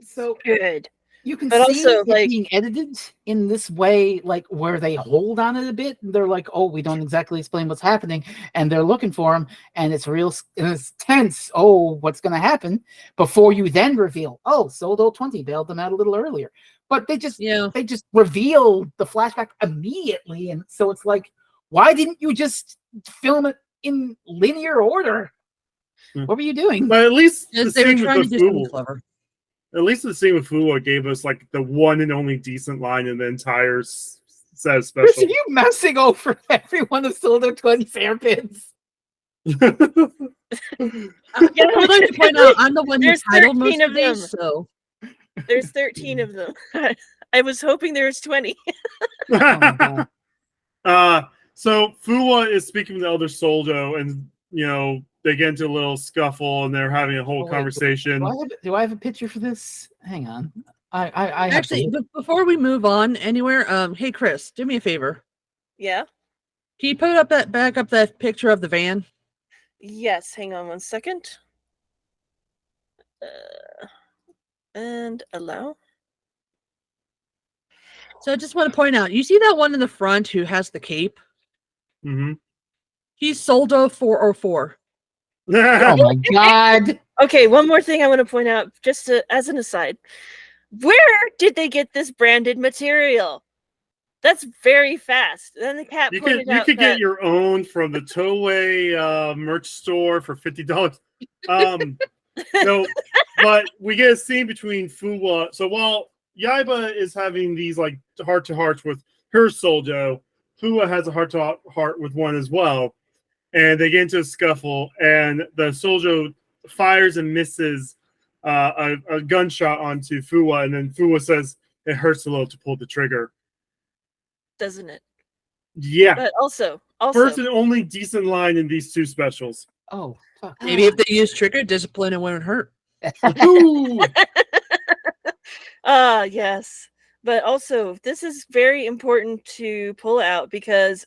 So good. You can but see also, it being edited in this way, like where they hold on it a bit. They're like, "Oh, we don't exactly explain what's happening," and they're looking for him, and it's it's tense. Oh, what's going to happen? Before you then reveal, oh, Soldo 20 bailed them out a little earlier, but they just reveal the flashback immediately, and so it's like, why didn't you just film it in linear order? What were you doing? But at least they were trying to do something clever. At least the scene with Fuwa gave us like the one and only decent line in the entire set of special. Chris, are you messing over every one of Soldo 20's hairpins? I would like to point out I'm the one who titled most of these, so there's 13 of them. I was hoping there was 20. Oh my God. So Fuwa is speaking to the other Soldo, and they get into a little scuffle, and they're having a whole conversation. Do I have a picture for this? Hang on. I actually, before we move on anywhere, hey Chris, do me a favor. Yeah. Can you put up that picture of the van? Yes. Hang on 1 second. And allow. So I just want to point out, you see that one in the front who has the cape? Mm-hmm. He's Soldo 404. Oh my God. Okay, one more thing I want to point out, just as an aside. Where did they get this branded material? That's very fast. Then the cat pointed out you could get your own from the Toei merch store for $50. No, but we get a scene between Fuwa. So while Yaiba is having these like heart to hearts with her Soljo. Fua has a heart to heart with one as well, and they get into a scuffle, and the Soljo fires and misses a gunshot onto Fua, and then Fua says it hurts a little to pull the trigger. Doesn't it? Yeah. But also, First and only decent line in these two specials. Oh, fuck. Maybe if they use trigger discipline, it wouldn't hurt. Ooh. Yes. But also, this is very important to pull out because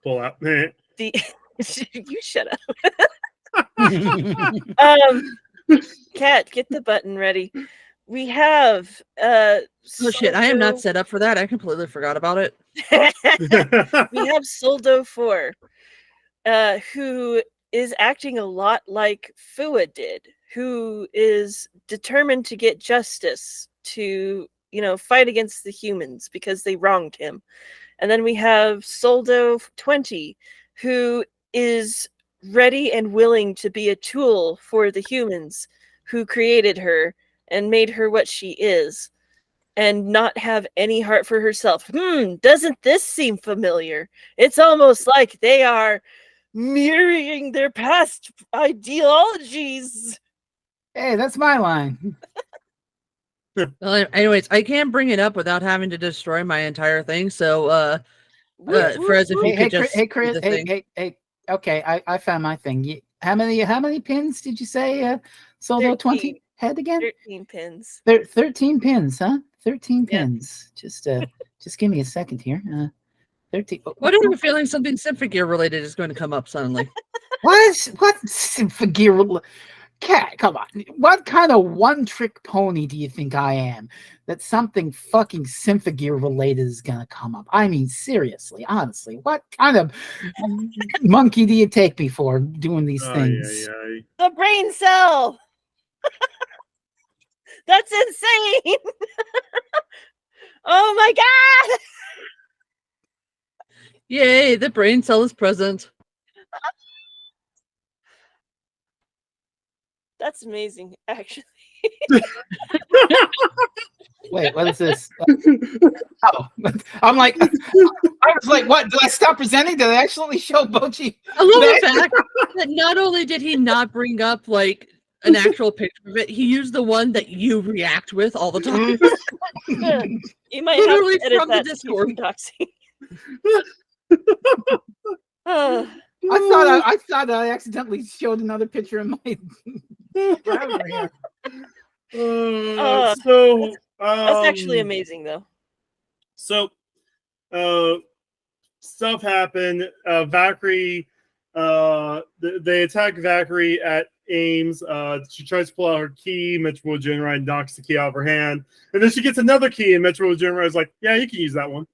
Pull out. you shut up. Kat, get the button ready. We have Oh shit, I am not set up for that. I completely forgot about it. We have Soldo 4, who is acting a lot like Fua did, who is determined to get justice, to, fight against the humans because they wronged him. And then we have Soldo 20, who is ready and willing to be a tool for the humans who created her and made her what she is, and not have any heart for herself. Doesn't this seem familiar? It's almost like they are mirroring their past ideologies. Hey, that's my line. Well, anyways, I can't bring it up without having to destroy my entire thing. So, Frez, if you could just hey, Chris, do the thing. hey. Okay, I found my thing. How many pins did you say? Soldo 20 had again? 13 pins. 13 pins, huh? 13 Yeah. pins. Just give me a second here. 13. What are you feeling? Something Symphogear related is going to come up suddenly. What Symphogear? Cat, come on. What kind of one-trick pony do you think I am? That something fucking Symphogear related is gonna come up. I mean, seriously, honestly, what kind of monkey do you take me for doing these things? The brain cell. That's insane. Oh my god. Yay, the brain cell is present. That's amazing, actually. Wait, what is this? Oh, I'm like, I was like, what? Did I stop presenting? Did I actually show Bochi? I love the fact that not only did he not bring up like an actual picture of it, he used the one that you react with all the time. You might Literally have to edit from the that Discord. doxing. I thought I accidentally showed another picture of my browser here. That's actually amazing, though. So, stuff happened. Valkyrie, they attack Valkyrie at Ames. She tries to pull out her key. Metro Genrai knocks the key out of her hand, and then she gets another key, and Metro Genrai is like, "Yeah, you can use that one."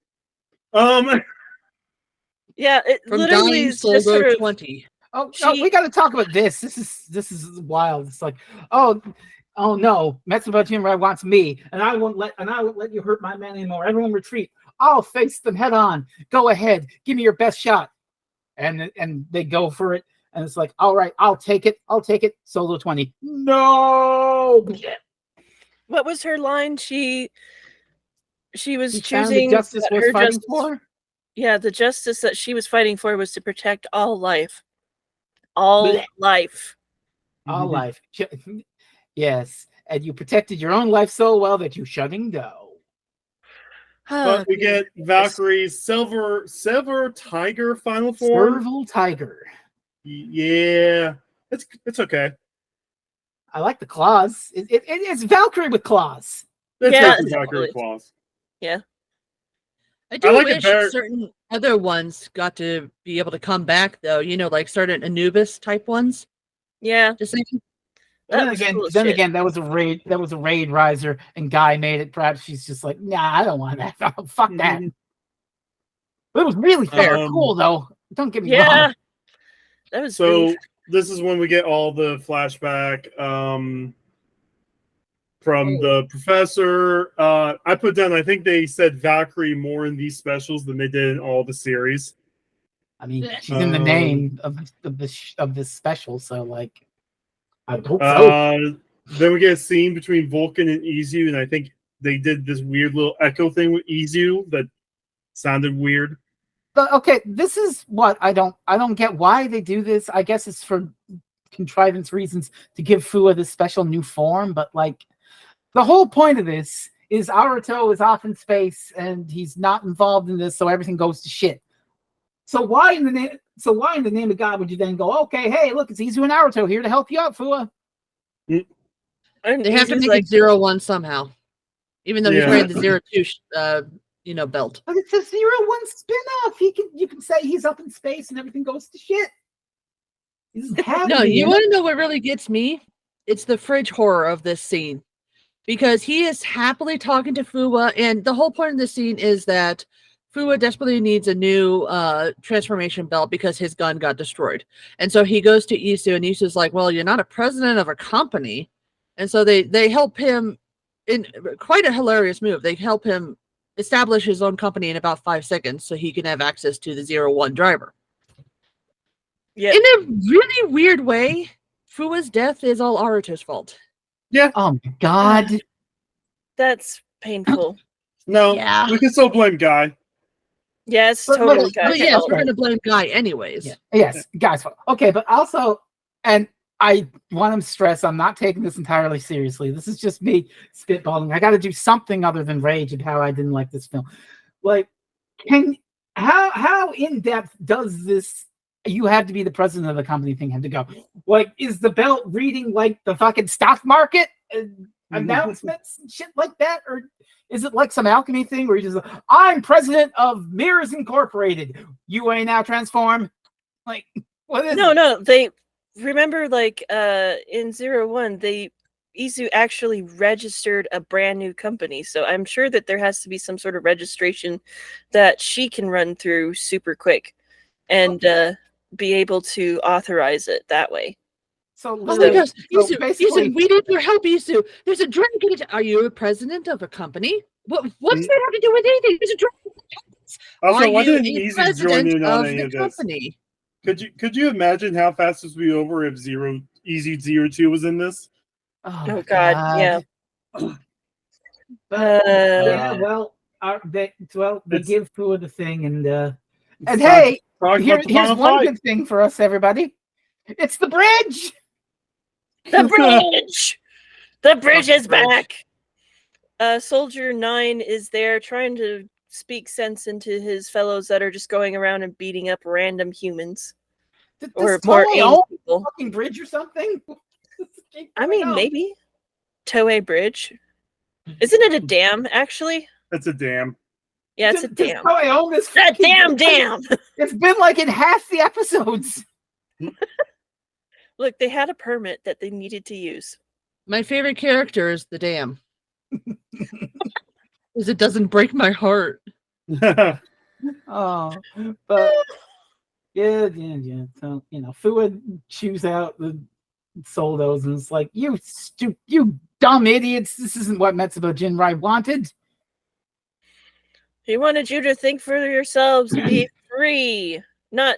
Yeah, it From literally Dying is just Soldo sort of, 20. We got to talk about this. This is wild. It's like, oh no, Metsuba Jinrai wants me, and I won't let you hurt my man anymore. Everyone retreat. I'll face them head on. Go ahead, give me your best shot. And they go for it, and it's like, all right, I'll take it. Soldo 20. No. what was her line? She was She choosing found the justice what was her fighting justice for. Yeah, the justice that she was fighting for was to protect all life. All life. All life. Yes. And you protected your own life so well that you shouldn't go. But we get Valkyrie's Silver Tiger final form. Serval Tiger. Yeah. It's okay. I like the claws. It's Valkyrie with claws. It's Yeah, basically Valkyrie totally. claws. Yeah. I do like it wish better- certain other ones got to be able to come back, though. Like certain Anubis type ones. Yeah. Just thinking. That was cool as Then shit. again, that was a raid riser, and Guy made it. Perhaps she's just like, nah, I don't want that. Fuck that. But it was really fair. Cool though. Don't get me wrong. That was So really this is when we get all the flashback from the professor. I put down, I think they said Valkyrie more in these specials than they did in all the series. I mean, she's in the name of this special, so like, I hope so. Then we get a scene between Vulcan and Izu, and I think they did this weird little echo thing with Izu that sounded weird. But okay, this is what I don't get why they do this. I guess it's for contrivance reasons to give Fua this special new form, but like the whole point of this is Aruto is off in space and he's not involved in this, so everything goes to shit. So why in the name of God would you then go, okay, hey, look, it's Izu and Naruto here to help you out, Fua? They have to make it 0-1 somehow, even though he's wearing the 0-2, belt. But it's a 0-1 spin-off. You can say he's up in space and everything goes to shit. No, you want to know what really gets me? It's the fridge horror of this scene, because he is happily talking to Fua, and the whole point of this scene is that Fua desperately needs a new transformation belt because his gun got destroyed. And so he goes to Isu, and Isu's like, well, you're not a president of a company. And so they help him in quite a hilarious move. They help him establish his own company in about 5 seconds so he can have access to the 0-1 driver. Yeah. In a really weird way, Fua's death is all Aruto's fault. Yeah. Oh my God. That's painful. No, Yeah. we can still blame Guy. Yeah, it's But- totally but- Guy's Yes, fault. we're going to blame Guy anyways. Yeah. Yes, guys. Okay, but also, and I want to stress, I'm not taking this entirely seriously. This is just me spitballing. I got to do something other than rage at how I didn't like this film. Like, how in depth does this? You have to be the president of the company thing have to go. Like, is the belt reading like the fucking stock market announcements and shit like that, or is it like some alchemy thing where you just, I'm president of Mirrors Incorporated. You ain't now transform. Like, what is it? No, they remember like in 0-1, Izu actually registered a brand new company. So I'm sure that there has to be some sort of registration that she can run through super quick and be able to authorize it that way. So, Oh my gosh, Isu, basically, Isu, we need your help, Isu. There's a dragon. Are you a president of a company? What's that have to do with anything? There's a dragon. Also, Are why you didn't a Easy join president in on of any the of this? company? Could you imagine how fast this would be over if Easy 02 was in this? Oh God, yeah. Yeah, well, they It's- give Fua the thing, and It's hey, talking about the here's final one fight. good thing for us, everybody. It's the bridge. The bridge! The bridge Fucking is bridge. back! Soldier 9 is there trying to speak sense into his fellows that are just going around and beating up random humans. Or Does more Toei AIM own people. fucking bridge or something? I mean, maybe. Toei Bridge. Isn't it a dam, actually? That's a dam. Yeah, it's a Does dam. Toei own this That fucking damn bridge? dam! It's been like in half the episodes. Look, they had a permit that they needed to use. My favorite character is the dam. Because it doesn't break my heart. Oh, but yeah. So Fua chews out the Soldos and it's like, you dumb idiots! This isn't what Metsubo Jinrai wanted. He wanted you to think for yourselves and be free, not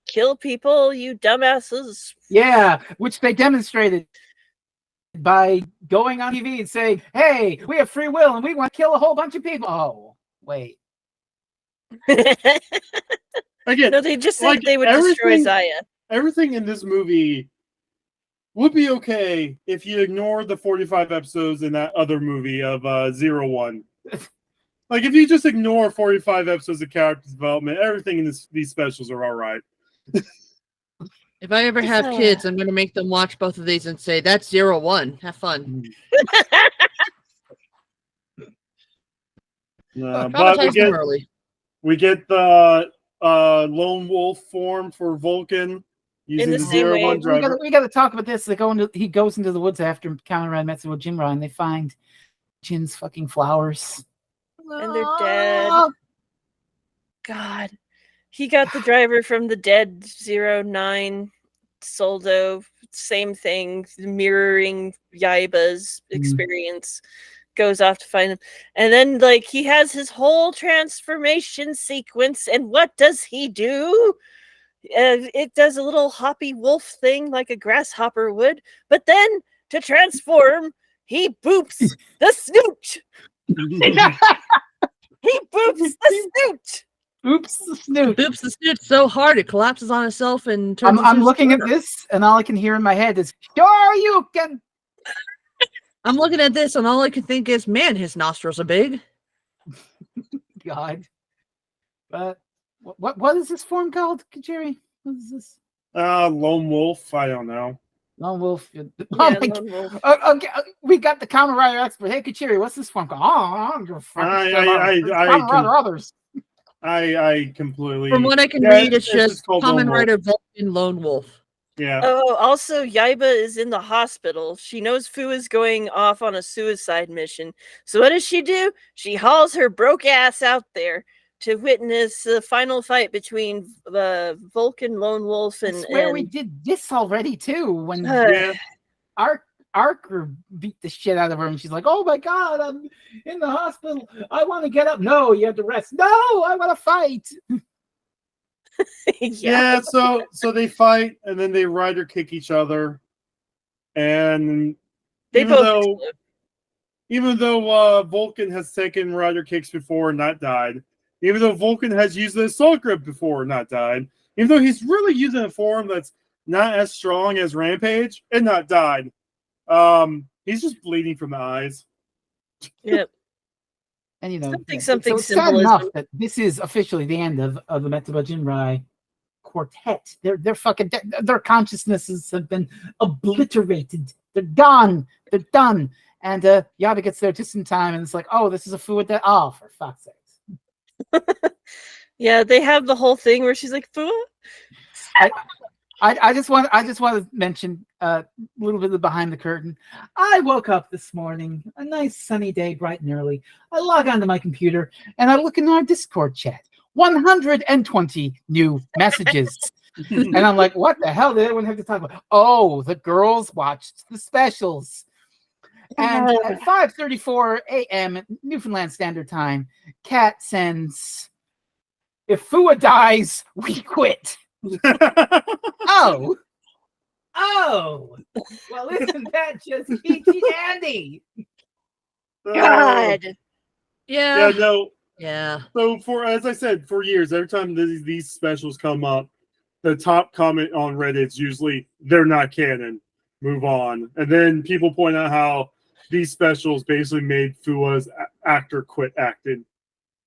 kill people, you dumbasses. Yeah, which they demonstrated by going on TV and saying, "Hey, we have free will and we want to kill a whole bunch of people." Oh, wait. Again, No, they just said like, they would destroy everything- Zaya. everything in this movie would be okay if you ignore the 45 episodes in that other movie of 01. Like, if you just ignore 45 episodes of character development, everything in these specials are all right. If I ever have kids, I'm going to make them watch both of these and say, that's 01. Have fun. But Traumatize them early. we get the lone wolf form for Vulcan using the the same way. 01 driver. We got to talk about this. He goes into the woods after Kamen Rider Metsubo Jinrai and they find Jin's fucking flowers. And they're dead. God. He got the driver from the dead 09 Soldo. Same thing. Mirroring Yaiba's experience. Goes off to find him. And then, like, he has his whole transformation sequence. And what does he do? It does a little hoppy wolf thing like a grasshopper would. But then, to transform, he boops the snoot. He boops the snoot. Oops, the snoot. Boops the snoot so hard it collapses on itself and turns. I'm into a looking at scooter. this, and all I can hear in my head is, "Sure, you can." I'm looking at this, and all I can think is, man, his nostrils are big. God. But what is this form called, Jerry? What is this? Lone Wolf. I don't know. Lone Wolf. Yeah, Lone Wolf. Okay, we got the Kamen Rider expert. Hey, Kachiri, what's this form called? Oh, I'm gonna fucking Kamen Rider others. I completely. From what I can Yeah, read, it's it's just called Kamen Lone Wolf. Rider Vulcan Lone Wolf. Yeah. Oh, also, Yaiba is in the hospital. She knows Fu is going off on a suicide mission. So what does she do? She hauls her broke ass out there to witness the final fight between Vulcan Lone Wolf and. I swear we did this already too. When Yeah. Archer beat the shit out of her, and she's like, "Oh my god, I'm in the hospital. I want to get up." No, you have to rest. No, I want to fight. Yeah, so they fight and then they rider kick each other, and They even both though explode. even though Vulcan has taken rider kicks before and not died, even though Vulcan has used the assault grip before and not died, even though he's really using a form that's not as strong as Rampage and not died, he's just bleeding from the eyes. Yep. And you know, Something so it's sad enough symbolism. that this is officially the end of the Metsuba Jinrai quartet. They're fucking their consciousnesses have been obliterated. They're gone. They're done. And Yada gets there just in time, and it's like, oh, this is a food that. Oh, for fuck's sakes. Yeah, they have the whole thing where she's like, Fu? I just want to mention a little bit of behind the curtain. I woke up this morning, a nice sunny day, bright and early. I log onto my computer and I look in our Discord chat. 120 new messages. And I'm like, what the hell did everyone have to talk about? Oh, the girls watched the specials. And at 5:34 a.m. Newfoundland Standard Time, Kat sends, "If Fua dies, we quit." Oh, well, isn't that just peachy dandy? God. Yeah, no. Yeah. So as I said, for years, every time these specials come up, the top comment on Reddit is usually "they're not canon, move on," and then people point out how these specials basically made Fua's actor quit acting.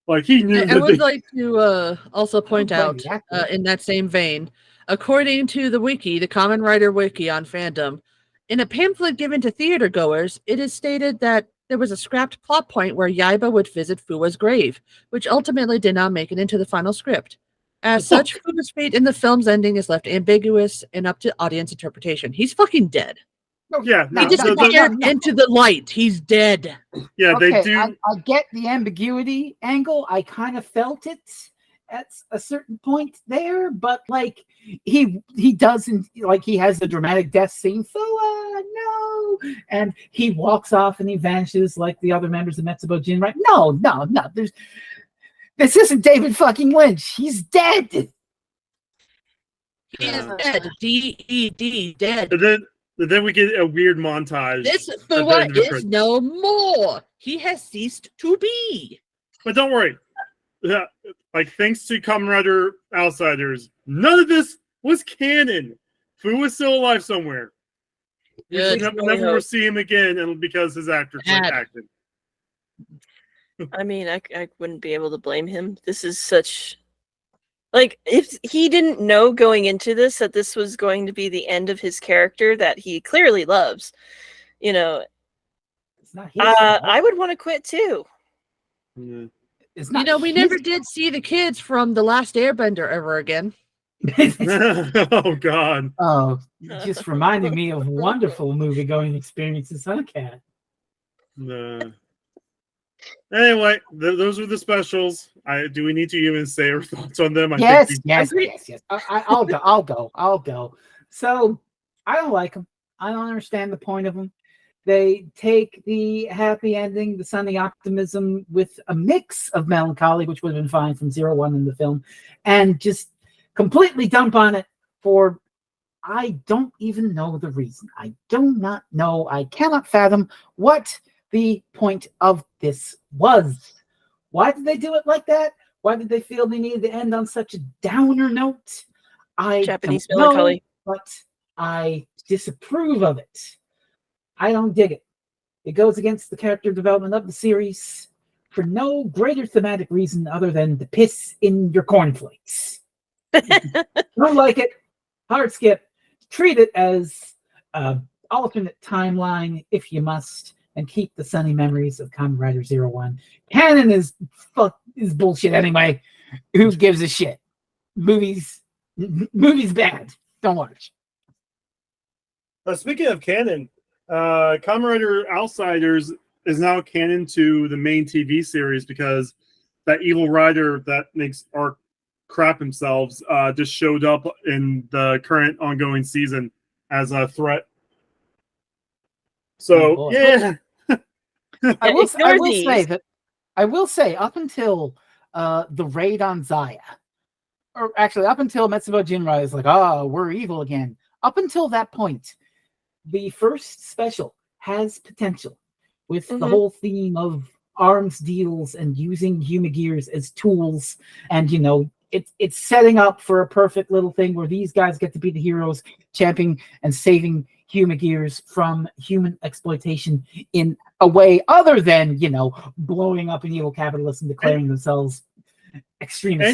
Like he knew. I would like to also point out, Exactly. in that same vein, according to the wiki, the Kamen Rider wiki on fandom, in a pamphlet given to theater goers, it is stated that there was a scrapped plot point where Yaiba would visit Fua's grave, which ultimately did not make it into the final script. As such, Fua's fate in the film's ending is left ambiguous and up to audience interpretation. He's fucking dead. Yeah, He disappeared into the light. He's dead. Yeah, Okay, they do. I get the ambiguity angle. I kind of felt it at a certain point there, but like he doesn't, like, he has the dramatic death scene. Fua, no, and he walks off and he vanishes like the other members of Metsubo Jinrai. No. This isn't David fucking Lynch. He's dead. He is dead. D-E-D, dead. And then we get a weird montage. This at the Fua end of the is credits. no more. He has ceased to be. But don't worry. Yeah, like, thanks to Kamen Rider Outsiders, none of this was canon. Fu was still alive somewhere. Good. Never will see him again, and because his actor quit acting. I mean, I wouldn't be able to blame him. This is such... Like, if he didn't know going into this that this was going to be the end of his character that he clearly loves, you know, It's not his fault. I would want to quit too. Yeah. It's not we his never did see the kids from The Last Airbender ever again. Oh, God. Oh, you just reminded me of wonderful movie-going experiences, huh, Kat? Anyway, those are the specials. Do we need to even say our thoughts on them? Yes. I'll go. So I don't like them. I don't understand the point of them. They take the happy ending, the sunny optimism, with a mix of melancholy, which would have been fine from 01 in the film, and just completely dump on it for, I don't even know the reason. I do not know. I cannot fathom what the point of this was. Why did they do it like that? Why did they feel they needed to end on such a downer note? I Japanese don't know, melancholy. but I disapprove of it. I don't dig it. It goes against the character development of the series for no greater thematic reason other than to piss in your cornflakes. Don't like it. Hard skip. Treat it as an alternate timeline if you must, and keep the sunny memories of Kamen Rider 01. Canon is bullshit anyway. Who gives a shit? Movies bad. Don't watch. Speaking of canon, Kamen Rider Outsiders is now canon to the main TV series because that evil rider that makes Arc crap themselves just showed up in the current ongoing season as a threat. So yeah, I will say up until the raid on Zaya, or actually up until Metsubo Jinrai is like, oh, we're evil again. Up until that point, the first special has potential with the whole theme of arms deals and using Humagears as tools, and it's setting up for a perfect little thing where these guys get to be the heroes, championing and saving Humagears from human exploitation in a way other than blowing up an evil capitalist and declaring themselves extremist.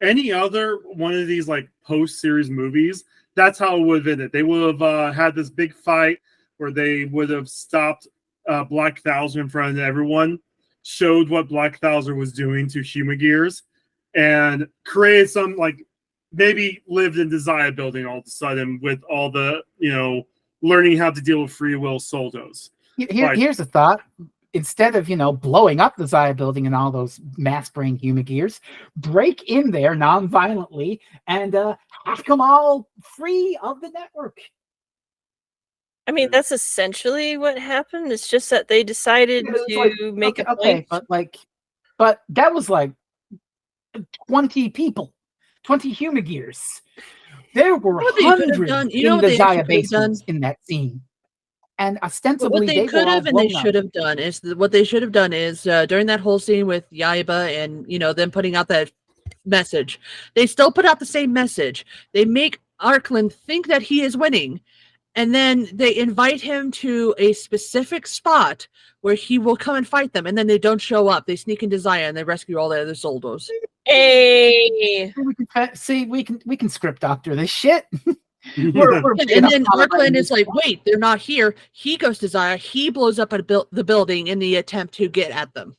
Any other one of these like post-series movies, that's how it would have ended. They would have had this big fight where they would have stopped Black Thousand in front of everyone, showed what Black Thousand was doing to Humagears, and created some maybe lived in the Zaya building all of a sudden with all the learning how to deal with free will soldos. Here's a thought. Instead of blowing up the Zaya building and all those mass brain Humagears, break in there non-violently and hack them all free of the network. I mean, that's essentially what happened. It's just that they decided to make a point. But that was 20 people, 20 Humagears. There were hundreds in the Zaya basements in that scene. And ostensibly, what they could have and they should have done is during that whole scene with Yaiba and them putting out that message, they still put out the same message. They make Arkland think that he is winning, and then they invite him to a specific spot where he will come and fight them, and then they don't show up. They sneak into Zaya and they rescue all the other soldos. Hey, we can script doctor this shit. And then Arkland is like, wait, they're not here. He goes to Zaya. He blows up the building in the attempt to get at them.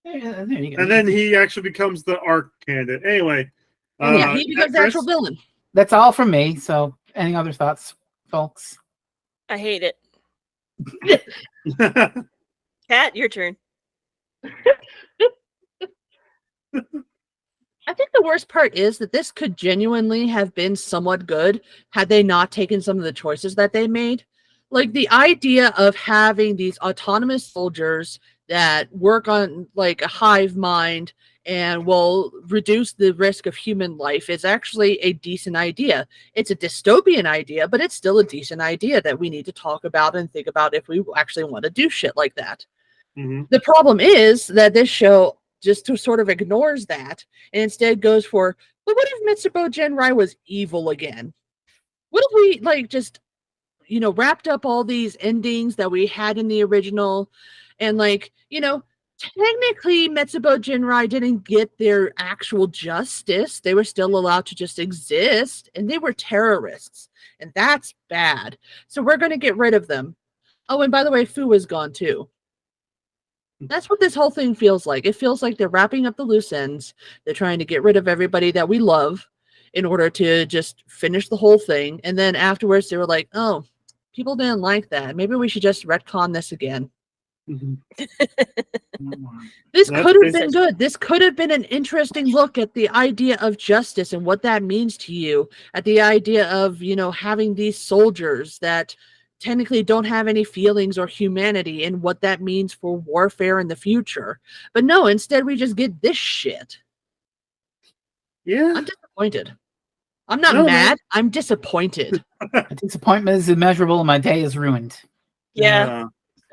And then he actually becomes the Arc candidate. Anyway. He becomes the actual villain. That's all from me. So any other thoughts, folks? I hate it. Kat, your turn. I think the worst part is that this could genuinely have been somewhat good had they not taken some of the choices that they made. Like the idea of having these autonomous soldiers that work on a hive mind and will reduce the risk of human life is actually a decent idea. It's a dystopian idea, but it's still a decent idea that we need to talk about and think about if we actually want to do shit like that. Mm-hmm. The problem is that this show just sort of ignores that and instead goes for, well, what if Mitsubo Jinrai was evil again? What if we just wrapped up all these endings that we had in the original and technically Mitsubo Jinrai didn't get their actual justice. They were still allowed to just exist and they were terrorists and that's bad. So we're going to get rid of them. Oh, and by the way, Fu is gone too. That's what this whole thing feels like. It feels like they're wrapping up the loose ends. They're trying to get rid of everybody that we love in order to just finish the whole thing. And then afterwards, they were like, oh, people didn't like that. Maybe we should just retcon this again. Mm-hmm. This could have been good. This could have been an interesting look at the idea of justice and what that means to you, at the idea of, having these soldiers that technically don't have any feelings or humanity and what that means for warfare in the future. But no, instead we just get this shit. Yeah. I'm disappointed. I'm not mad. I'm disappointed. Disappointment is immeasurable and my day is ruined. Yeah.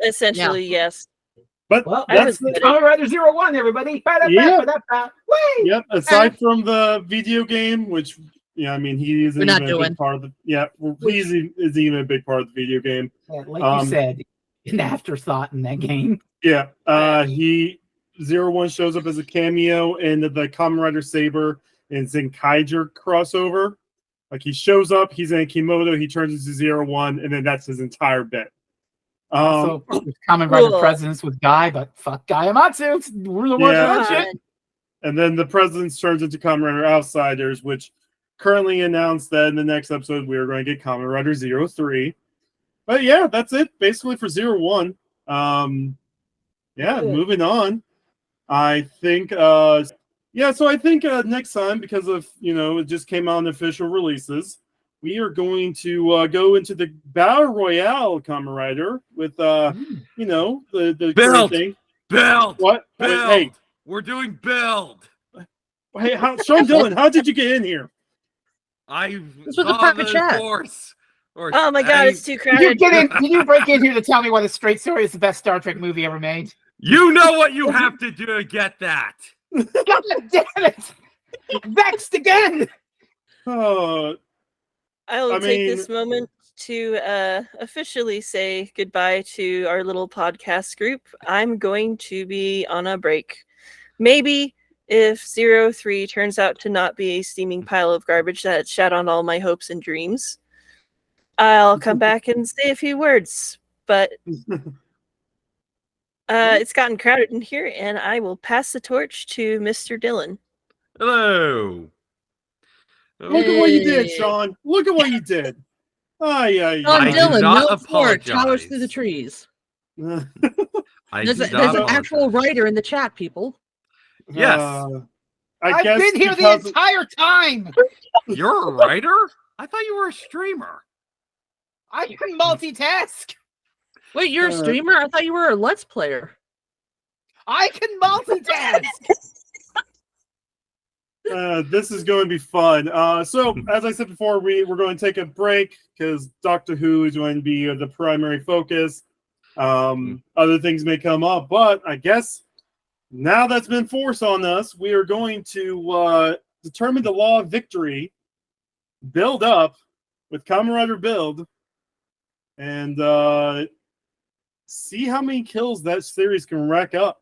Essentially, yes. But Well, that's was- Kamen Rider 01, everybody. Yeah. Whee! Yep. Aside from the video game, which I mean, he isn't We're not even a doing. big part of the. Yeah, he's isn't even a big part of the video game. Yeah, like you said, an afterthought in that game. Yeah. He 01 shows up as a cameo in the Kamen Rider Saber and Zenkaiger crossover. Like he shows up, he's in a kimono, he turns into 01, and then that's his entire bit. So Kamen Rider Cool. presidents with Guy, but fuck Guy Amatsu. We're the ones Yeah. for that shit. And then the Presidents turns into Kamen Rider Outsiders, which currently announced that in the next episode we are going to get Kamen Rider 03. But yeah, that's it basically for 01. Yeah, moving on. I think so I think next time, because of it just came out in official releases, we are going to go into the Battle Royale Kamen Rider with the Build! thing. Build! What? Build! Hey, We're doing build. hey, Sean Dillon, how did you get in here? I This was a saw private the chat. force. Or Oh my god, it's too Did crowded. you break in here to tell me why The Straight Story is the best Star Trek movie ever made? You know what you have to do to get that. God damn it! Vexed again! Oh, I will I take mean- this moment to officially say goodbye to our little podcast group. I'm going to be on a break. Maybe if 03 turns out to not be a steaming pile of garbage that shat on all my hopes and dreams, I'll come back and say a few words. But it's gotten crowded in here, and I will pass the torch to Mr. Dillon. Hello. look at what you did, Hey. Sean. Look at what you did. Sean I do Dillon, not no support, towers apologize. through the trees. I There's, do there's not an actual apologize. writer in the chat, people. Yes. I've guess been here the because- entire time! You're a writer? I thought you were a streamer. I can multitask! Wait, you're a streamer? I thought you were a Let's Player. I can multitask! This is going to be fun. So, as I said before, we're going to take a break because Doctor Who is going to be the primary focus. Other things may come up, but I guess now that's been forced on us, we are going to determine the law of victory, build up with Kamen Rider Build, and see how many kills that series can rack up.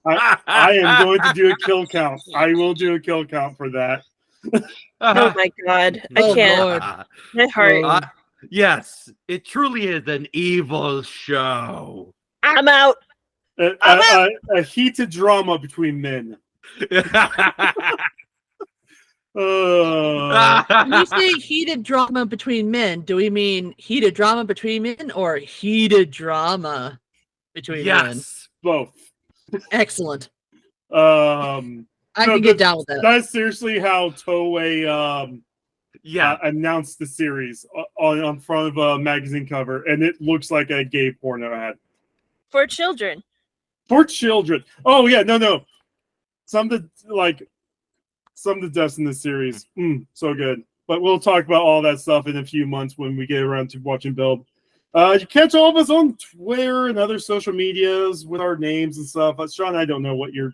I am going to do a kill count. I will do a kill count for that. Oh my god, I Oh, can't. Lord. My heart. Yes, it truly is an evil show. I'm out. A heated drama between men. When we say heated drama between men, do we mean heated drama between men or heated drama between men? Yes. Both. Excellent. I I can get down with that. That's seriously how Toei Yeah. announced the series on front of a magazine cover, and it looks like a gay porno ad. For children. For children. Oh yeah, no. Some of the deaths in this series, so good. But we'll talk about all that stuff in a few months when we get around to watching Build. You catch all of us on Twitter and other social medias with our names and stuff. Sean, I don't know what your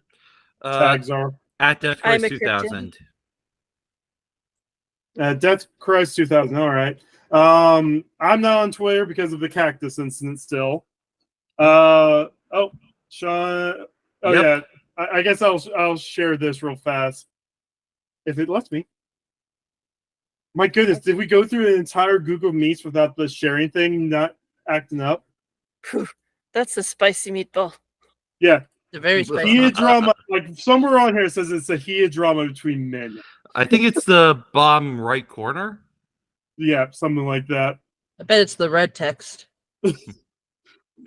tags are. At Death I'm Christ a cryptid. 2000. Death Christ 2000. All right. I'm not on Twitter because of the cactus incident still. Sean. Oh Yep. yeah. I guess I'll share this real fast if it lets me. My goodness, did we go through an entire Google Meets without the sharing thing not acting up? Whew, that's a spicy meatball. Yeah. They're very spicy. Heated drama, like somewhere on here it says it's a heated drama between men. I think it's the bottom right corner. Yeah, something like that. I bet it's the red text. Does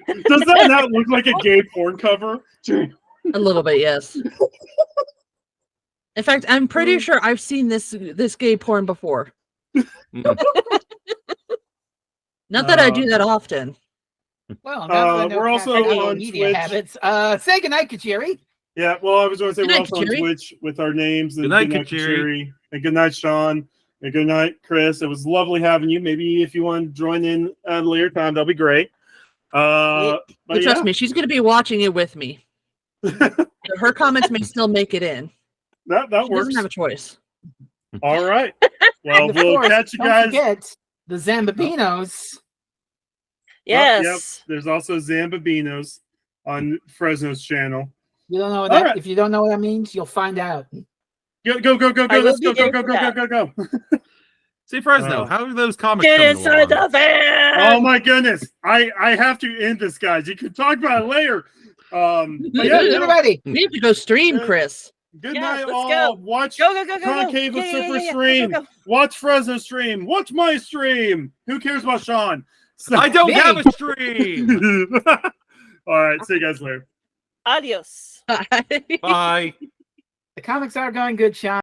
that not look like a gay porn cover? A little bit, yes. In fact, I'm pretty sure I've seen this gay porn before. Not that I do that often. Well, now that I know we're also Kat's on media Twitch. habits. Say goodnight, Kachiri. Yeah, well, I was going to say Good we're night, also on Kachiri. Twitch with our names. And Good night, Kachiri. Kachiri. And good night, Sean. And good night, Chris. It was lovely having you. Maybe if you want to join in at a later time, that'll be great. But Trust me, she's going to be watching it with me. Her comments may still make it in. that She works. doesn't have a choice. All right. Well, And of we'll course, catch you don't guys. forget the Zambabinos. Yes. Yep. There's also Zambabinos on Fresno's channel. You don't know what All that. right. If you don't know what that means, you'll find out. Go! I will Let's be go! there for that. Go! See, Fresno, how are those comics Get coming inside along? the van. Oh my goodness! I have to end this, guys. You can talk about it later. But yeah, Get ready. We have to go stream, Chris. Good Yeah, night, let's all. go. Watch Go. Concave of Yeah, Surfer yeah. stream. Go. Watch Fresno stream. Watch my stream. Who cares about Sean? So- I don't Me. have a stream. All right. See you guys later. Adios. Bye. The comics are going good, Sean.